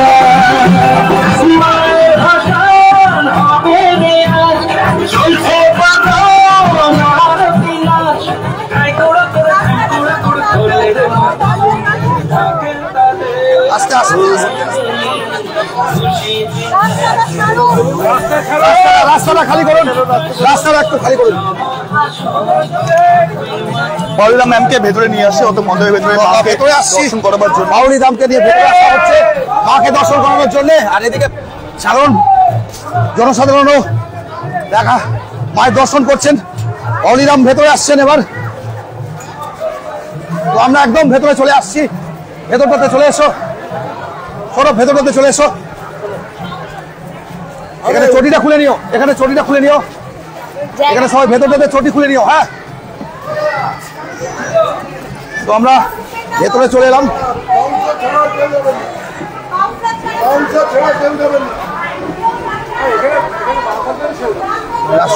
মায়ের ভাষা হবে আজ চলছে আমার বিলাস আস্তে আস্তে রাস্তাটা খালি করুন, রাস্তাটা একটু খালি করুন। বাউলি ম্যামকে ভেতরে নিয়ে আসে, অত মন্দিরের ভেতরে ভেতরে আসছি দর্শন করাবার জন্য। বাউলি দামকে নিয়ে ভেতরে আসা হচ্ছে মাকে দর্শন করানোর জন্য। আর এদিকে সাধারণ জনসাধারণও দেখা মায়ের দর্শন করছেন। বাউলি দাম ভেতরে আসছেন এবার। তো আমরা একদম ভেতরে চলে আসছি। ভেতরটাতে চলে এসো, সরো ভেতরটাতে চলে এসো। এখানে চটিটা খুলে নিও, এখানে চটিটা খুলে নিও, এখানে সবাই ভেতরটাতে চটি খুলে নিও। হ্যাঁ, তো আমরা ভেতরে চলে এলাম।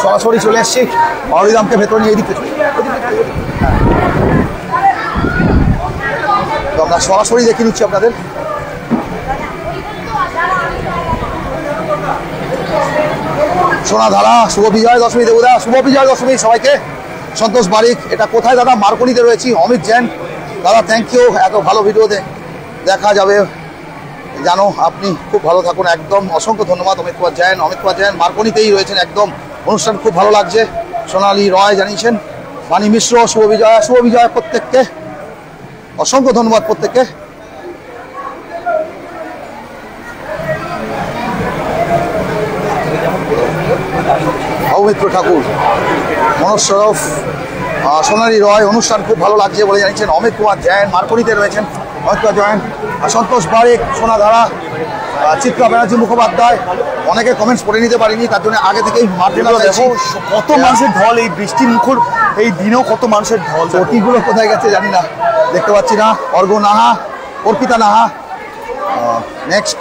সরাসরি চলে এসছি বাউলিদামকে ভেতরে নিয়ে দিতে। তো আমরা সরাসরি দেখে নিচ্ছি আপনাদের। সোনাধারা, শুভ বিজয় দশমী দেবুদা, শুভ বিজয় দশমী সবাইকে। সন্তোষ বারিক, এটা কোথায় দাদা? মার্কনিতে রয়েছি। অমিত জৈন দাদা, থ্যাংক ইউ, এত ভালো ভিডিওতে দেখা যাবে জানো। আপনি খুব ভালো থাকুন, একদম অসংখ্য ধন্যবাদ অমিত কুমার জৈন। অমিত কুমার জৈন মার্কনিতেই রয়েছেন একদম। অনুষ্ঠান খুব ভালো লাগছে। সোনালী রয় জানিয়েছেন, বাণী মিশ্র, শুভ বিজয়, শুভ বিজয় প্রত্যেককে, অসংখ্য ধন্যবাদ প্রত্যেককে। সৌমিত্র ঠাকুর, মনোজ সরফ, সোনালী রয়, অনুষ্ঠান খুব ভালো লাগছে বলে জানিয়েছেন অমিত কুমার জৈন। মার্কনিতে রয়েছেন অমিত কুমার জৈন, সন্তোষ বারিক, সোনাধারা, চিত্রা ব্যানার্জি মুখোপাধ্যায়। অনেকে কমেন্টস পড়ে নিতে পারিনি, তার জন্য আগে থেকেই দেখো কত মানুষের ঢল এই বৃষ্টি মুখর এই দিনেও, কত মানুষের ঢল। চটিগুলো কোথায় গেছে জানি না, দেখতে পাচ্ছি না। অর্ঘ্য নাহা, অর্পিতা নাহা, নেক্সট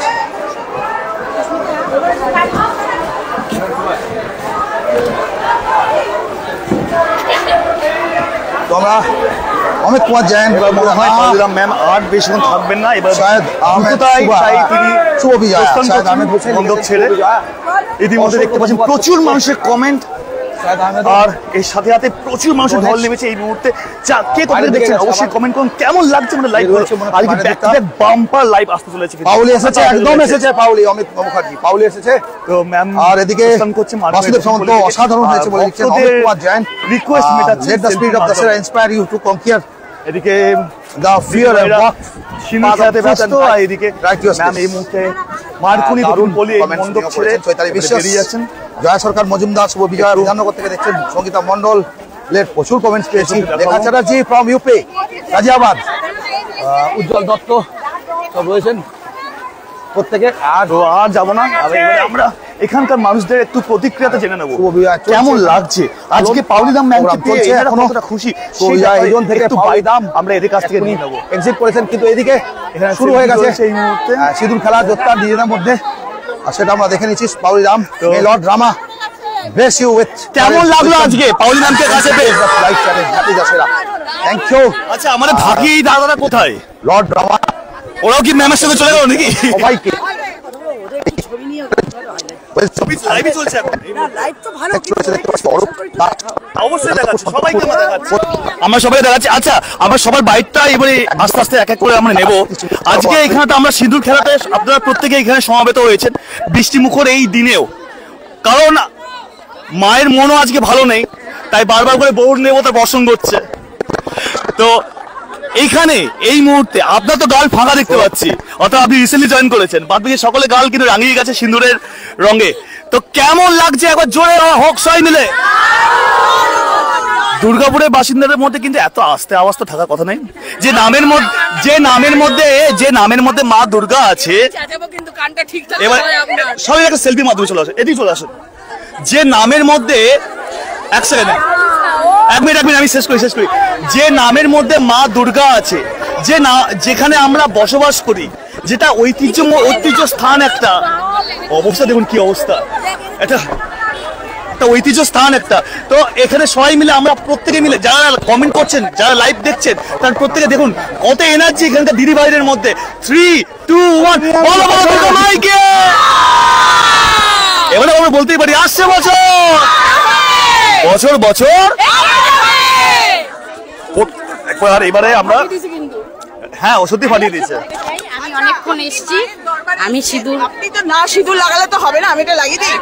তো আমরা অমিত কুমার জৈন, এবার মনে হয় পাউলিদাম ম্যাম আর বেশিক্ষণ থাকবেন না, এবার শায়দ আহমেদ দ্রুততায় সুবা, তাই তিনি শুভ বিজয়, প্রস্থান শায়দ করছেন আহমেদ হোসেন মণ্ডপ ছেড়ে। ইতিমধ্যে দেখতে পাচ্ছেন প্রচুর মানুষের কমেন্ট, আর এর সাথে সাথে প্রচুর মানুষের ঢল নেমেছে এই মুহূর্তে। কে কোথায় দেখছেন অবশ্যই কমেন্ট করুন, কেমন লাগছে আমাদের লাইভ। আজকে back to back bumper live আসতে চলেছে। পাউলি এসেছে, একদম এসেছে পাউলি, অমিত মুখার্জি পাউলি এসেছে। তো ম্যাম আর এদিকে বাসুদেব সামন্ত অসাধারণ হয়েছে বলে লিখছেন অমিত কুমার জৈন। রিকোয়েস্ট মেটাচ্ছে, let the spirit of Dussehra inspire you to conquer এদিকে দ্য ফিয়ার এন্ড ওয়াক সিঁদুর খেলাতে ব্যস্ত, আর এদিকে ম্যাম এই মুহূর্তে মার্কুনি দক্ষিণ পল্লী এই মণ্ডপ ছেড়ে চৈতালি বিশ্বাস, বেরিয়ে যাচ্ছেন। জয়া সরকার মজুমদার, শুভ বিজয় বিধাননগর থেকে দেখছেন, সঙ্গীতা মন্ডল লেট প্রচুর কমেন্টস পেয়েছি। লেখা চ্যাটার্জি ফ্রম ইউপি গাজিয়াবাদ, উজ্জ্বল দত্ত সব রয়েছেন প্রত্যেকে। আর যাবো না, এবারে আমরা এখানকার মানুষদের একটু প্রতিক্রিয়াতে জেনে নেবো কেমন লাগছে আজকে পাউলিদাম ম্যামকে পেয়ে, এনারা কতটা খুশি। এইজন থেকে একটু পাউলিদাম আমরা এদের কাছ থেকে নিয়ে নেবো। এক্সিট করেছেন, কিন্তু এদিকে এখানে শুরু হয়ে গেছে এই মুহূর্তে সিঁদুর খেলা যোদ্ধা নিজেদের মধ্যে, আর সেটা আমরা দেখে নিচ্ছি। পাউলিদাম Lord drama bless you with. কেমন লাগলো আজকে পাউলিদামকে কাছে পেয়ে? Live channel happy Dussehra, thank you. আচ্ছা, আমাদের ভাগি দাদারা কোথায়? লর্ড ড্রামা ওরাও কি ম্যামের সঙ্গে চলে গেল নাকি? সবাইকে লাইভই চলছে এখন। অবশ্যই দেখাচ্ছি, সবাইকে আমরা দেখাচ্ছি। আমরা সবাই দেখাচ্ছি। আচ্ছা, আমরা সবার বাইকটা এবারে আস্তে আস্তে এক এক করে আমরা নেব। আজকে এখানে তো আমরা সিঁদুর খেলাতে আপনারা প্রত্যেকে এখানে সমবেত হয়েছেন বৃষ্টিমুখর এই দিনেও, কারণ মায়ের মনও আজকে ভালো নেই, তাই বারবার করে বউর নেব তার বর্ষণ করছে। তো এইখানে এই মুহূর্তে আপনার তো গাল ফাঁকা দেখতে পাচ্ছি, অর্থাৎ আপনি রিসেন্টলি জয়েন করেছেন, বাদ বাকি সকলে গাল কিন্তু রাঙিয়ে গেছে সিঁদুরের রঙে। তো কেমন লাগছে একবার জোরে হোক সবাই মিলে। দুর্গাপুরের বাসিন্দাদের মধ্যে কিন্তু এত আস্তে আওয়াজ তো থাকার কথা নেই। যে নামের মধ্যে মা দুর্গা আছে, এবার সবাই একটা সেলফি মাধ্যমে চলে আসে, এদিকে চলে আসুন। যে নামের মধ্যে এক মিনিট আমি শেষ করি। যে নামের মধ্যে মা দুর্গা আছে, যেখানে আমরা বসবাস করি, যেটা ঐতিহ্য স্থান, একটা অবস্থা দেখুন কি অবস্থা, একটা ঐতিহ্য স্থান একটা। তো এখানে সবাই মিলে আমরা প্রত্যেকে মিলে, যারা কমেন্ট করছেন, যারা লাইভ দেখছেন, তার প্রত্যেকে দেখুন কত এনার্জি এখানকার দিদি ভাইদের মধ্যে। 3, 2, 1 বলো দুর্গা মাইকে। এবারে আমরা বলতেই পারি আসছে বছর আর এবারে আমরা হ্যাঁ ওষুধই ফাটিয়ে দিয়েছে। আমি অনেকক্ষণ এসেছি, আমি সিঁদুর, আপনি তো না সিঁদুর লাগালে তো হবে না, আমি এটা লাগিয়ে দিই।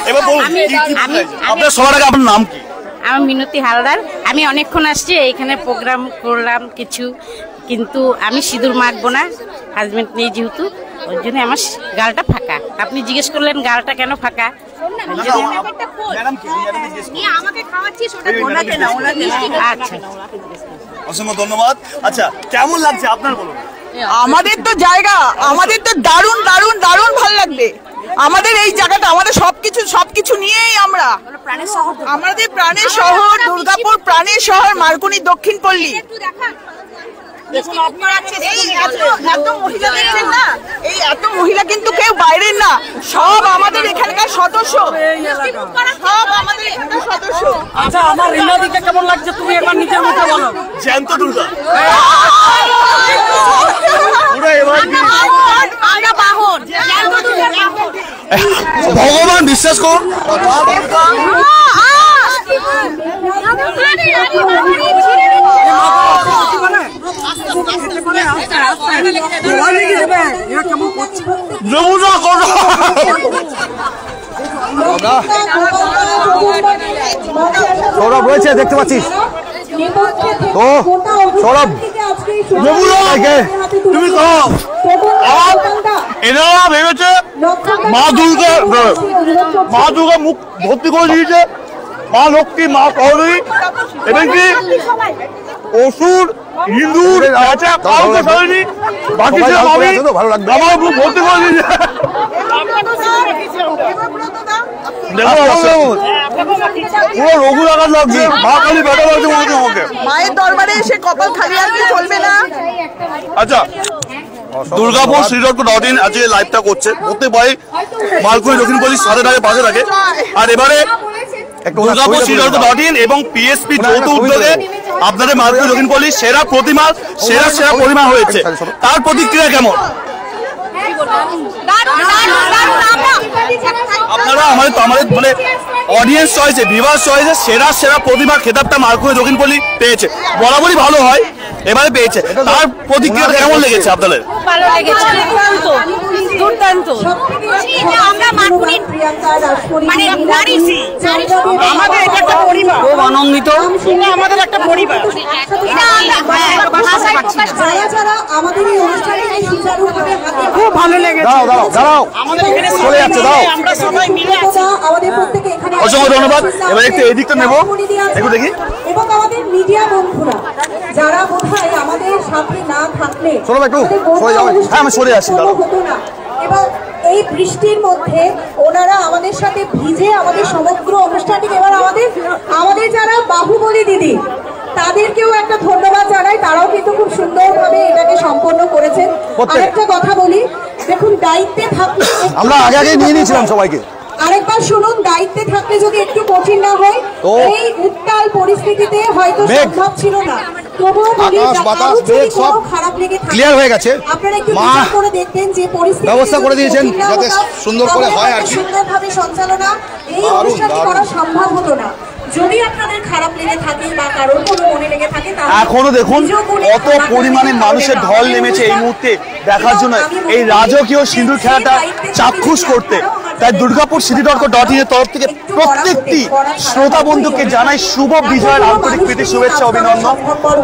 এবার বলুন আপনার সবার আগে আপনার নাম কি? আমার মিনতি হালদার। আমি অনেকক্ষণ আসছি, এইখানে প্রোগ্রাম করলাম কিছু, কিন্তু আমি সিঁদুর মাখবো না, হাজবেন্ড নেই যেহেতু, ওই জন্য আমার গালটা ফাঁকা। আপনি জিজ্ঞেস করলেন গালটা কেন ফাঁকা। আচ্ছা, অসংখ্য ধন্যবাদ। আচ্ছা, কেমন লাগছে আপনার বলুন? আমাদের তো জায়গা, আমাদের তো দারুণ দারুণ দারুণ ভালো লাগবে। আমাদের এই জায়গাটা, আমাদের সবকিছু নিয়েই আমরা, আমাদের প্রাণের শহর দুর্গাপুর, প্রাণের শহর মার্কুনি দক্ষিণ পল্লী। এই এত মহিলা কিন্তু কেউ বাইরের না, সব আমাদের এখানকার সদস্য, সব আমাদের এখানকার সদস্য। আচ্ছা, আমার রিনাদিকে কেমন লাগছে তুমি একবার নিজের মুখে বলো। জ্যান্ত দুর্গা ভগবান বিশ্বাস করুন, সৌরভ রয়েছে দেখতে পাচ্ছিস তো। সৌরভ তুমি এনারা ভেবেছে মা দুর্গা মুখ ভর্তি করে দিয়েছে, মা লক্ষ্মী, মা কালী, এবং কি অসুর, হিন্দুর কাউকে সরেনি, বাকি ভালো লাগবে। আমার মুখ ভর্তি করে দিয়েছে। পুরো রঘু লাগার লাগছে, মা কালী বেটা লাগছে আমাকে। মায়ের দরবারে এসে কপাল খালি আর কি চলবে না। আচ্ছা, দুর্গাপুর শ্রীরঙ্গ.in আজকে লাইভটা করছে, প্রত্যেকবারই মালকুড়ি দক্ষিণপল্লীর সাথে থাকে, পাশে থাকে। আর এবারে দুর্গাপুর শ্রীরঙ্গ.in এবং পিএসপি যৌথ উদ্যোগে আপনাদের মালকুড়ি দক্ষিণপল্লীর সেরা প্রতিমা হয়েছে, তার প্রতিক্রিয়া কেমন? আপনারা আমাদের মানে অডিয়েন্স চয়েসে, ভিউয়ার্স চয়েসে সেরা প্রতিমা খেতাবটা মালকুড়ি দক্ষিণপল্লী পেয়েছে। বরাবরই ভালো হয়, এবারে পেয়েছে, তার প্রতিক্রিয়া কেমন লেগেছে আপনাদের? ভালো লেগেছে, দুর্দান্ত। আমরা মালকুড়ির মানে আমাদের এটা একটা পরিবার, খুব আনন্দিত, আমাদের একটা পরিবার। খুব ভালো লেগেছে। দাঁড়াও চলে যাচ্ছে, দাও। আমরা সবাই মিলে আছি। অসংখ্য ধন্যবাদ। এবার একটু এই দিকটা নেবো, একটু দেখি। এবং আমাদের মিডিয়া বন্ধুরা যারা বোধহয় আমাদের সাথে না থাকলে চলো একটু সরে যাও। হ্যাঁ আমি সরে আসি, দাঁড়াও। হতো না। এবং এই বৃষ্টির মধ্যে ওনারা আমাদের সাথে ভিজে আমাদের সমগ্র অনুষ্ঠানটিকে, এবার আমাদের যারা বাহুবলী দিদি তাদেরকেও একটা ধন্যবাদ জানাই, তারাও কিন্তু খুব সুন্দরভাবে এটাকে সম্পন্ন করেছেন। আরেকটা কথা বলি, দেখুন দায়িত্বে থাকলে আমরা আগে নিয়ে নিয়েছিলাম সবাইকে। আরেকবার শুনুন, দায়িত্বে থাকলে যদি একটু কঠিন না হয়, এই উত্তাল পরিস্থিতিতে হয়তো সম্ভব ছিল না, তবুও বলি বাতাস বেগ সব খারাপ লেগে থাকে ক্লিয়ার হয়ে গেছে। আপনারা একটু বিচার করে দেখবেন যে পরিস্থিতি ব্যবস্থা করে দিয়েছেন যাতে সুন্দর করে হয় আর কি। সুন্দরভাবে সঞ্চালনা এই অনুষ্ঠানটি করা সম্ভব হতো না যদি আপনাদের খারাপ লেগে থাকে বা কারোর কোনো মনে লেগে থাকে। এখনো দেখুন কত পরিমাণে মানুষের ঢল নেমেছে এই মুহূর্তে দেখার জন্য এই রাজকীয় সিঁদুর খেলাটা চাক্ষুষ করতে। তাই দুর্গাপুর শ্রীরঙ্গ.in এর তরফ থেকে প্রত্যেকটি শ্রোতা বন্ধুকে জানাই শুভ বিজয়ের আন্তরিক প্রীতি শুভেচ্ছা অভিনন্দন।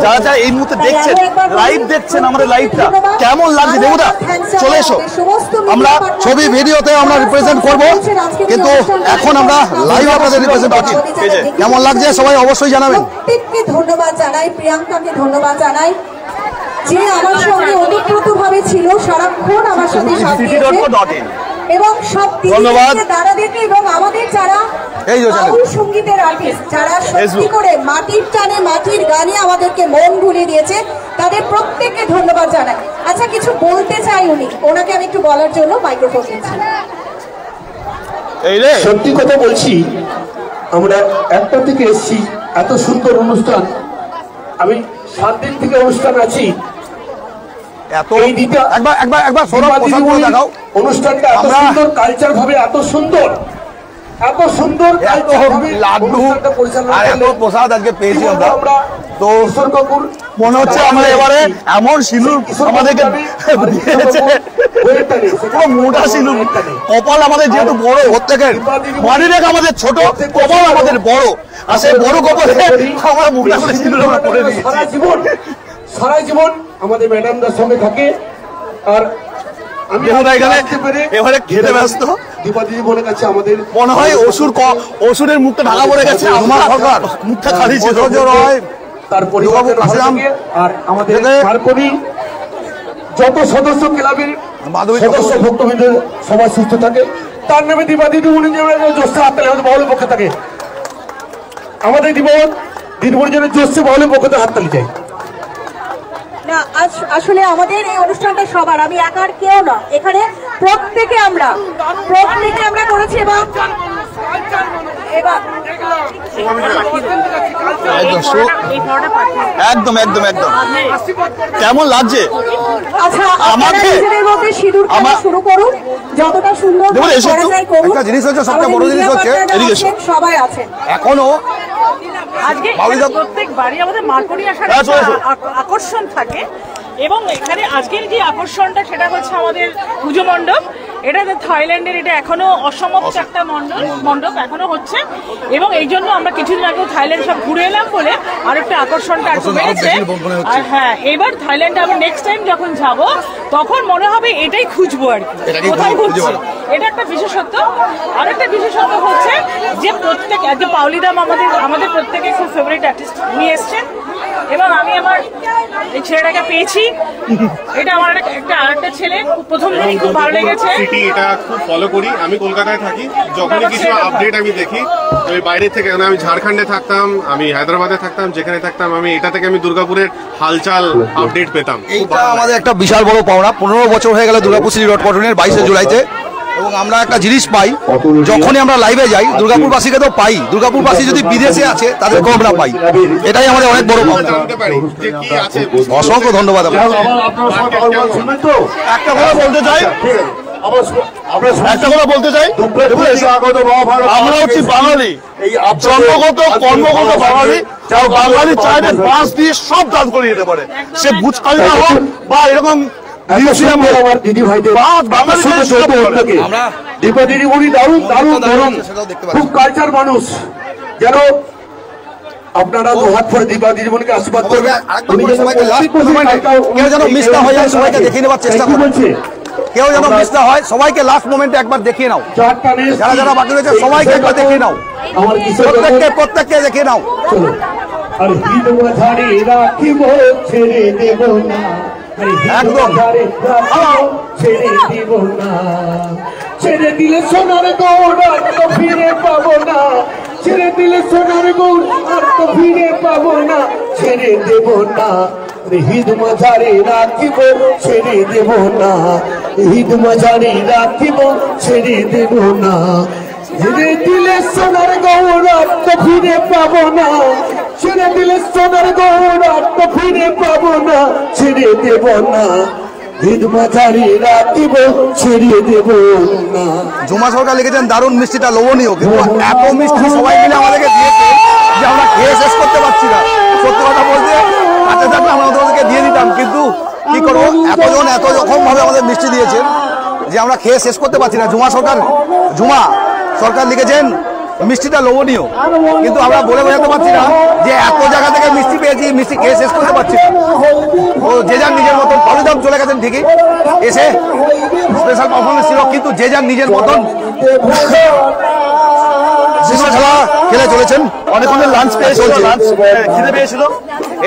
যারা এই মুহূর্তে দেখছেন, লাইভ দেখছেন আমাদের লাইভটা, কেমন লাগছে দেবুদা চলে এসো। আমরা ছবি ভিডিওতে আমরা রিপ্রেজেন্ট করব, কিন্তু এখন আমরা লাইভ আপনাদের রিপ্রেজেন্ট করছি। কেমন লাগছে সবাই অবশ্যই জানাবেন। প্রত্যেককে ধন্যবাদ জানাই, প্রিয়াঙ্কাকে ধন্যবাদ জানাই যে আমার সঙ্গে ওতপ্রোতভাবে ছিল, সারাক্ষণ আমার সাথে সাথে এবং সব ধন্যবাদ দাদাদেরকে এবং আমাদের যারা বাউল সঙ্গীতের আর্টিস্ট যারা সত্যি করে মাটির টানে মাটির গানে আমাদেরকে মন ভুলিয়ে দিয়েছে, তাদের প্রত্যেককে ধন্যবাদ জানাই। আচ্ছা কিছু বলতে চাই ওনাকে আমি একটু বলার জন্য মাইক্রোফোন দিচ্ছি। সত্যি কথা বলছি, আমরা একটা থেকে এসেছি, এত সুন্দর অনুষ্ঠান, আমি 7 দিন থেকে অনুষ্ঠান আছি। অনুষ্ঠানটা এত সুন্দর, কালচার ভাবে এত সুন্দর, লাড্ডু আর এত প্রসাদ আজকে পেয়েছি আমরা। তো মনে হচ্ছে আমরা এবারে এমন সিঁদুর আমাদেরকে দিয়েছে, পুরো মোটা সিঁদুর। কপাল আমাদের যেহেতু বড়, প্রত্যেকের বাড়ি রেখে আমাদের ছোট, কপাল আমাদের বড়, আর সেই বড় কপালে আমরা মোটা করে সিঁদুর আমরা করে দিয়েছি। সারা জীবন আমাদের ম্যাডামদের সঙ্গে থাকে। আর আমি এবারে খেতে ব্যস্ত, দীপাদিদি বলে গেছে আমাদের মনে হয় অসুরের মুখটা ঢাকা পড়ে গেছে, আমার মুখটা খালি ছিল। তারপরে আর আমাদের মালকুড়ি যত সদস্য ক্লাবের সদস্য ভক্তবৃন্দ সবাই সুস্থ থাকে, তার নামে দীপাদিদি উনি জোশে হাততালি আমাদের বাউলের পক্ষে থাকে। আমাদের দিনভর জন্য জোশে বাউলের পক্ষে হাততালি চাই। না আসলে আমাদের এই অনুষ্ঠানটা সবার, আমি একার কেউ না, এখানে প্রত্যেকে আমরা করেছি। একদম একদম একদম কেমন লাগছে? আচ্ছা আমাদের মধ্যে সিঁদুর খেলা শুরু করুন, যতটা সুন্দর একটা জিনিস হচ্ছে, সবচেয়ে বড় জিনিস হচ্ছে সবাই আছেন এখনো আজকে প্রত্যেক বাড়ি আমাদের মালকুড়ি আসার আকর্ষণ থাকে, এবং এখানে আজকের যে আকর্ষণটা সেটা হচ্ছে আমাদের পুজো মণ্ডপ। এটা থাইল্যান্ডের, এটা এখনো অসমাপ্ত একটা মণ্ডপ এখনো হচ্ছে, এবং এই জন্য আমরা কিছুদিন আগে থাইল্যান্ড সব ঘুরে এলাম বলে আর একটা আকর্ষণটা একটু বেড়েছে। আর হ্যাঁ, এবার থাইল্যান্ডে আমরা নেক্সট টাইম যখন যাব তখন মনে হবে এটাই খুঁজবো আর কি, কোথায় ঘুরছি। এটা একটা বিশেষত্ব। আর একটা বিশেষত্ব হচ্ছে যে প্রত্যেক পাউলিদাম আমাদের প্রত্যেকের খুব ফেভারিট আর্টিস্ট, উনি এসছেন এবং আমি আমার এই ছেলেটাকে পেয়েছি। এটা আমার একটা আরেকটা ছেলে, প্রথম দিনই খুব ভালো লেগেছে। এটা খুব ফলো করি, আমি কলকাতায় থাকি, যখনই কিছু আপডেট আমি দেখি আমি বাইরে থেকে, আমি ঝাড়খণ্ডে থাকতাম, আমি হায়দ্রাবাদে থাকতাম, যেখানে থাকতাম আমি এটা থেকে আমি দুর্গাপুরের হালচাল আপডেট পেতাম। এইটা আমাদের একটা বিশাল বড় পাওনা। 15 বছর হয়ে গেল দুর্গাপুর সিটি রোড কটনের 22শে জুলাইতে, এবং আমরা একটা জিনিস পাই যখনই আমরা লাইভে যাই, দুর্গাপুরবাসীকে তো পাই, দুর্গাপুরবাসী যদি বিদেশে আছে তাদেরকেও আমরা পাই। এটাই আমাদের অনেক বড় পাওনা। অসংখ্য ধন্যবাদ। একটা কথা বলতে চাই, আমরা হচ্ছি বাঙালি, জন্মগত কর্মগত বাঙালি। বাঙালি চাইলে বাঁশ দিয়ে সব দান করে যেতে পারে, সে বুঝকালিনা হোক বা এরকম খুব কালচার মানুষ। যেন আপনারা তো হাত ধরে দীপা দিদিমণিকে আশীর্বাদ করবেন, কেউ যেন মিস না হয়ে যায়, সবাইকে দেখিয়ে নেওয়ার চেষ্টা করছে। কেউ যেন মিস না হয়, সবাইকে লাস্ট মোমেন্টে একবার দেখিয়ে নাও। যারা যারা বাকি রয়েছে সবাইকে একবার দেখিয়ে নাও, প্রত্যেককে দেখিয়ে নাও। একদম ছেড়ে দিলে সোনার গৌড় আর তো ফিরে পাবো না, ছেড়ে দিলে সোনার গৌড় আর তো ফিরে পাবো না, ছেড়ে দেব না ঈদ মাঝারে রাখিব, ছেড়ে দেব না ঈদ মাঝারে রাখিব, ছেড়ে দেব না, ছেড়ে দিলে সোনার গৌড় আর তো ফিরে পাবো না, ছেড়ে দিলে সোনার গৌড় আর তো ফিরে পাবো না, ছেড়ে দেব না ঈদ মাঝারে রাখিব, ছেড়ে দেব না। জুমা সরকার লিখেছেন দারুণ মিষ্টিটা লোভনীয়, কিন্তু এত মিষ্টি সবাই মিলে আমাদেরকে দিয়েছে যে আমরা খেয়ে শেষ করতে পারছি না। সত্যি কথা বলতে হাতে থাকলে আমরা ওদেরকে দিয়ে দিতাম, কিন্তু কি করবো, এতজন এত রকম ভাবে আমাদের মিষ্টি দিয়েছেন যে আমরা খেয়ে শেষ করতে পারছি না। জুমা সরকার লিখেছেন মিষ্টিটা লোভনীয়, কিন্তু আমরা বলে বোঝাতে পারছি না যে এত জায়গা থেকে মিষ্টি পেয়েছি, মিষ্টি খেয়ে শেষ করতে পারছি না। ও যে যার নিজের মতন পালুদাম চলে গেছেন ঠিকই, এসে স্পেশাল পারফরমেন্স ছিল, কিন্তু যে যার নিজের মতন খেলা খেলে চলেছেন। অনেকক্ষণ লাঞ্চ পেয়ে চলছে, লাঞ্চ খিদে পেয়েছিল,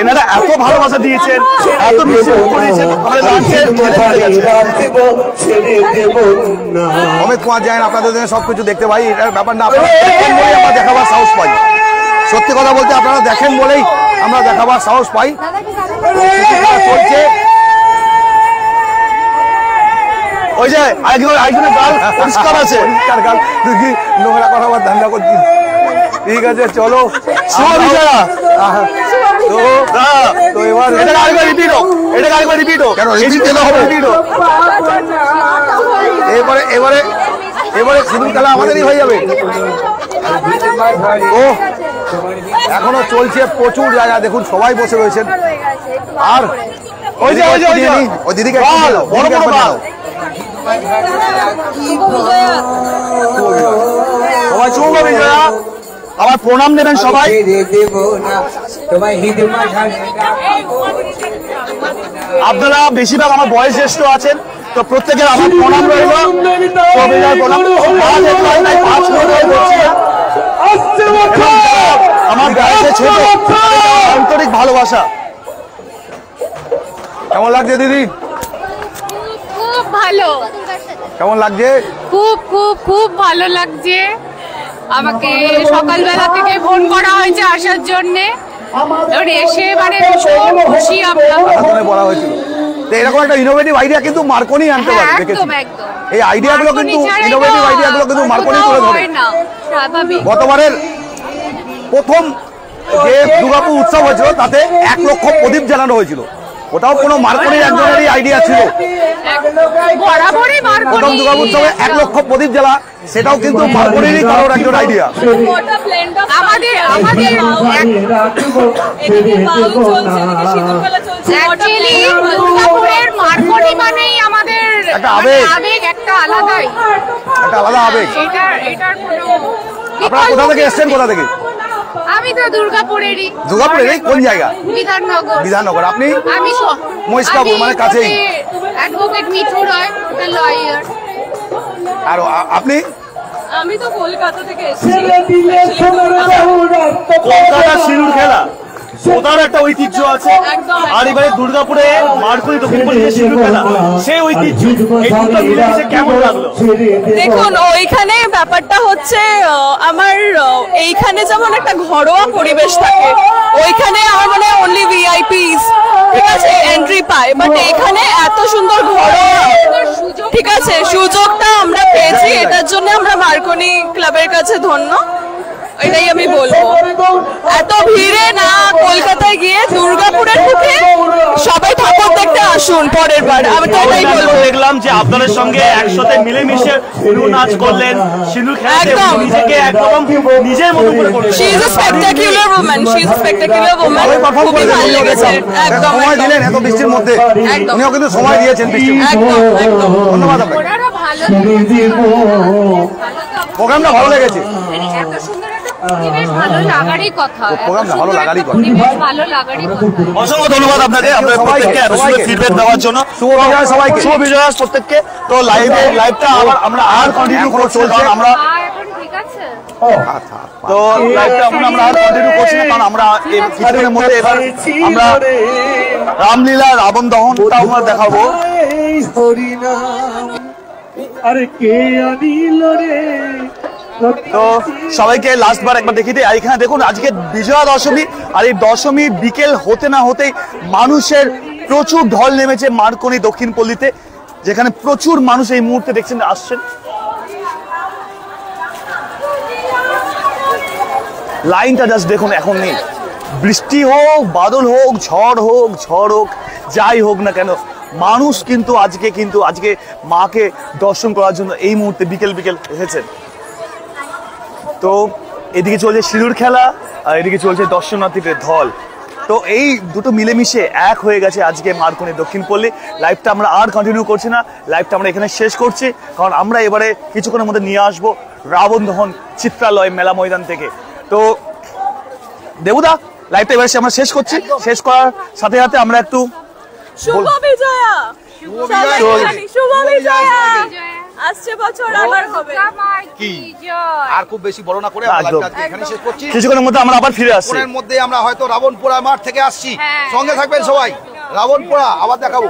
এনারা এত ভালোবাসা দিয়েছেন, এত মিষ্টি করেছেন, অমিত কুমার জানেন আপনাদের জন্য সবকিছু দেখতে পাই, এটার ব্যাপার না, আপনারা দেখাবার সাহস পাই। সত্যি কথা বলতে আপনারা দেখেন বলেই আমরা দেখাবার সাহস পাই। চলছে ওই যে আরেকজনের গাল পরিষ্কার আছে, গাল নোংরা কথা আবার ধান্দা করছি। ঠিক আছে চলো, তো এবার এটাকে আরেকবার রিপিট হোক, এটাকে আরেকবার রিপিট হোক, কেন রিপিট কেন হবে, রিপিট হোক। এবারে সিঁদুর খেলা আমাদেরই হয়ে যাবে। ও এখনো চলছে প্রচুর জায়গা, দেখুন সবাই বসে রয়েছেন। আর ওই যে ওই দিদিকে বড় বড় গাল, সবাই চলবে বিজয়া, আমার প্রণাম দেবেন সবাই। আপনারা বেশিরভাগ আমার বয়স জ্যেষ্ঠ আছেন, তো প্রত্যেকের আমার প্রণাম রইল। আমার বয়সে ছোট, আন্তরিক ভালোবাসা। কেমন লাগছে দিদি? খুব ভালো। কেমন লাগছে? খুব খুব খুব ভালো লাগছে। আমাকে সকালবেলা থেকে ফোন করা হয়েছে আসার জন্য, এসে মানে ভীষণ খুশি আমরা। বলা হয়েছিল এরকম একটা ইনোভেটিভ আইডিয়া কিন্তু মার্কনি আনতে পারে, দেখেছি এই আইডিয়াগুলো কিন্তু ইনোভেটিভ আইডিয়াগুলো কিন্তু মার্কনি তুলে ধরে। গতবারের প্রথম যে দুর্গাপুর উৎসব হয়েছিল তাতে 1 লক্ষ প্রদীপ জ্বালানো হয়েছিল, ওটাও কোনো মার্কনির একজনেরই আইডিয়া ছিল। প্রথম দুর্গা উৎসবে 1 লক্ষ প্রদীপ জ্বালা, সেটাও কিন্তু মার্কনিরই কারোর একজন আইডিয়া। একটা আবেগ, একটা আলাদা আবেগ। আপনারা কোথা থেকে এসছেন, কোথা থেকে? আমি তো দুর্গাপুরেরই। দুর্গাপুরেরই কোন জায়গা? বিধাননগর। বিধাননগর। আপনি? আমি মহিষকাপুর, মানে কাছেই। অ্যাডভোকেট মিঠু রয়, লয়ার। আর আপনি? আমি তো কলকাতা থেকে এসেছি। কলকাতা সিঁদুর খেলা ওটার একটা ঐতিহ্য আছে, আর এবারে দুর্গাপুরে মার্কনি দক্ষিণপল্লী যে সিঁদুর খেলা সেই ঐতিহ্য, এই দুটো মিলেমিশে কেমন লাগলো? দেখুন, ওইখানে ব্যাপারটা হচ্ছে আমার এইখানে যেমন একটা ঘরোয়া পরিবেশ থাকে, ওইখানে আমার মনে হয় অনলি ভিআইপিস ঠিক আছে এন্ট্রি পায়, বাট এখানে এত সুন্দর ঘরোয়া ঠিক আছে সুযোগটা আমরা পেয়েছি, এটার জন্য আমরা মার্কনি ক্লাবের কাছে ধন্য, এটাই আমি বলবো। এত ভিড়ে না কলকাতায় গিয়ে দুর্গাপুরের মুখে সবাই ঠাকুর দেখতে আসুন পরের বার, আমি তো এটাই বলবো। দেখলাম যে আপনাদের সঙ্গে একসাথে মিলেমিশে নাচ করলেন, সিঁদুর খেলাতে নিজেকে একদম নিজের মতো করে করলেন। She is a spectacular woman, she is a spectacular woman, খুবই ভালো লেগেছে। একদম সময় দিলেন এত বৃষ্টির মধ্যে, উনিও কিন্তু সময় দিয়েছেন বৃষ্টির মধ্যে। একদম একদম ধন্যবাদ আপনাকে। প্রোগ্রামটা ভালো লেগেছে, ভালো লাগারই কথা, প্রোগ্রামটা ভালো লাগারই কথা। ভালো লাগারই কথা। অসংখ্য ধন্যবাদ আপনাকে, আপনাদের প্রত্যেককে এত সুন্দর ফিডব্যাক দেওয়ার জন্য। শুভ বিজয় সবাইকে, শুভ বিজয় প্রত্যেককে। তো লাইভটা আমরা আর কন্টিনিউ করছি, কারণ আমরা ঠিক আছে তো লাইভটা আমরা আর কন্টিনিউ করছি না, কারণ আমরা এই কিছুদিনের মধ্যে এবার আমরা রামলীলা রাবণ দহনটা আমরা দেখাবো। আরে কে আনিল রে। তো সবাইকে লাস্টবার একবার দেখিয়ে দিই, এখানে দেখুন আজকে বিজয়া দশমী, আর এই দশমী বিকেল হতে না হতেই মানুষের প্রচুর ঢল নেমেছে মার্কনি দক্ষিণপল্লীতে, যেখানে প্রচুর মানুষ এই মুহূর্তে দেখছেন আসছেন। লাইনটা জাস্ট দেখুন এখন নেই, বৃষ্টি হোক বাদল হোক ঝড় হোক যাই হোক না কেন, মানুষ কিন্তু আজকে মাকে দর্শন করার জন্য এই মুহূর্তে বিকেল এসেছেন। তো এদিকে চলছে সিঁদুর খেলা, আর এদিকে চলছে দর্শনার্থীদের ঢল। তো এই দুটো মিলেমিশে এক হয়ে গেছে আজকে মার্কনি দক্ষিণপল্লী। লাইভটা আমরা আর কন্টিনিউ করছি না, লাইভটা আমরা এখানে শেষ করছি, কারণ আমরা এবারে কিছুক্ষণের মধ্যে নিয়ে আসবো রাবণ দহন চিত্রালয় মেলা ময়দান থেকে। তো দেবুদা লাইভটা এবারে আমরা শেষ করছি, শেষ করার সাথে সাথে আমরা একটু শুভ বিজয়া, শুভ বিজয়া আসছে বছর আবার হবে কি আর খুব বেশি বড় না করে এখানে শেষ করছি। কিছুক্ষণের মধ্যে আমরা আবার ফিরে আসছি, এর মধ্যে আমরা হয়তো রাবণপুরা মাঠ থেকে আসছি, সঙ্গে থাকবেন সবাই। রাবণপুরা আবার দেখাবো।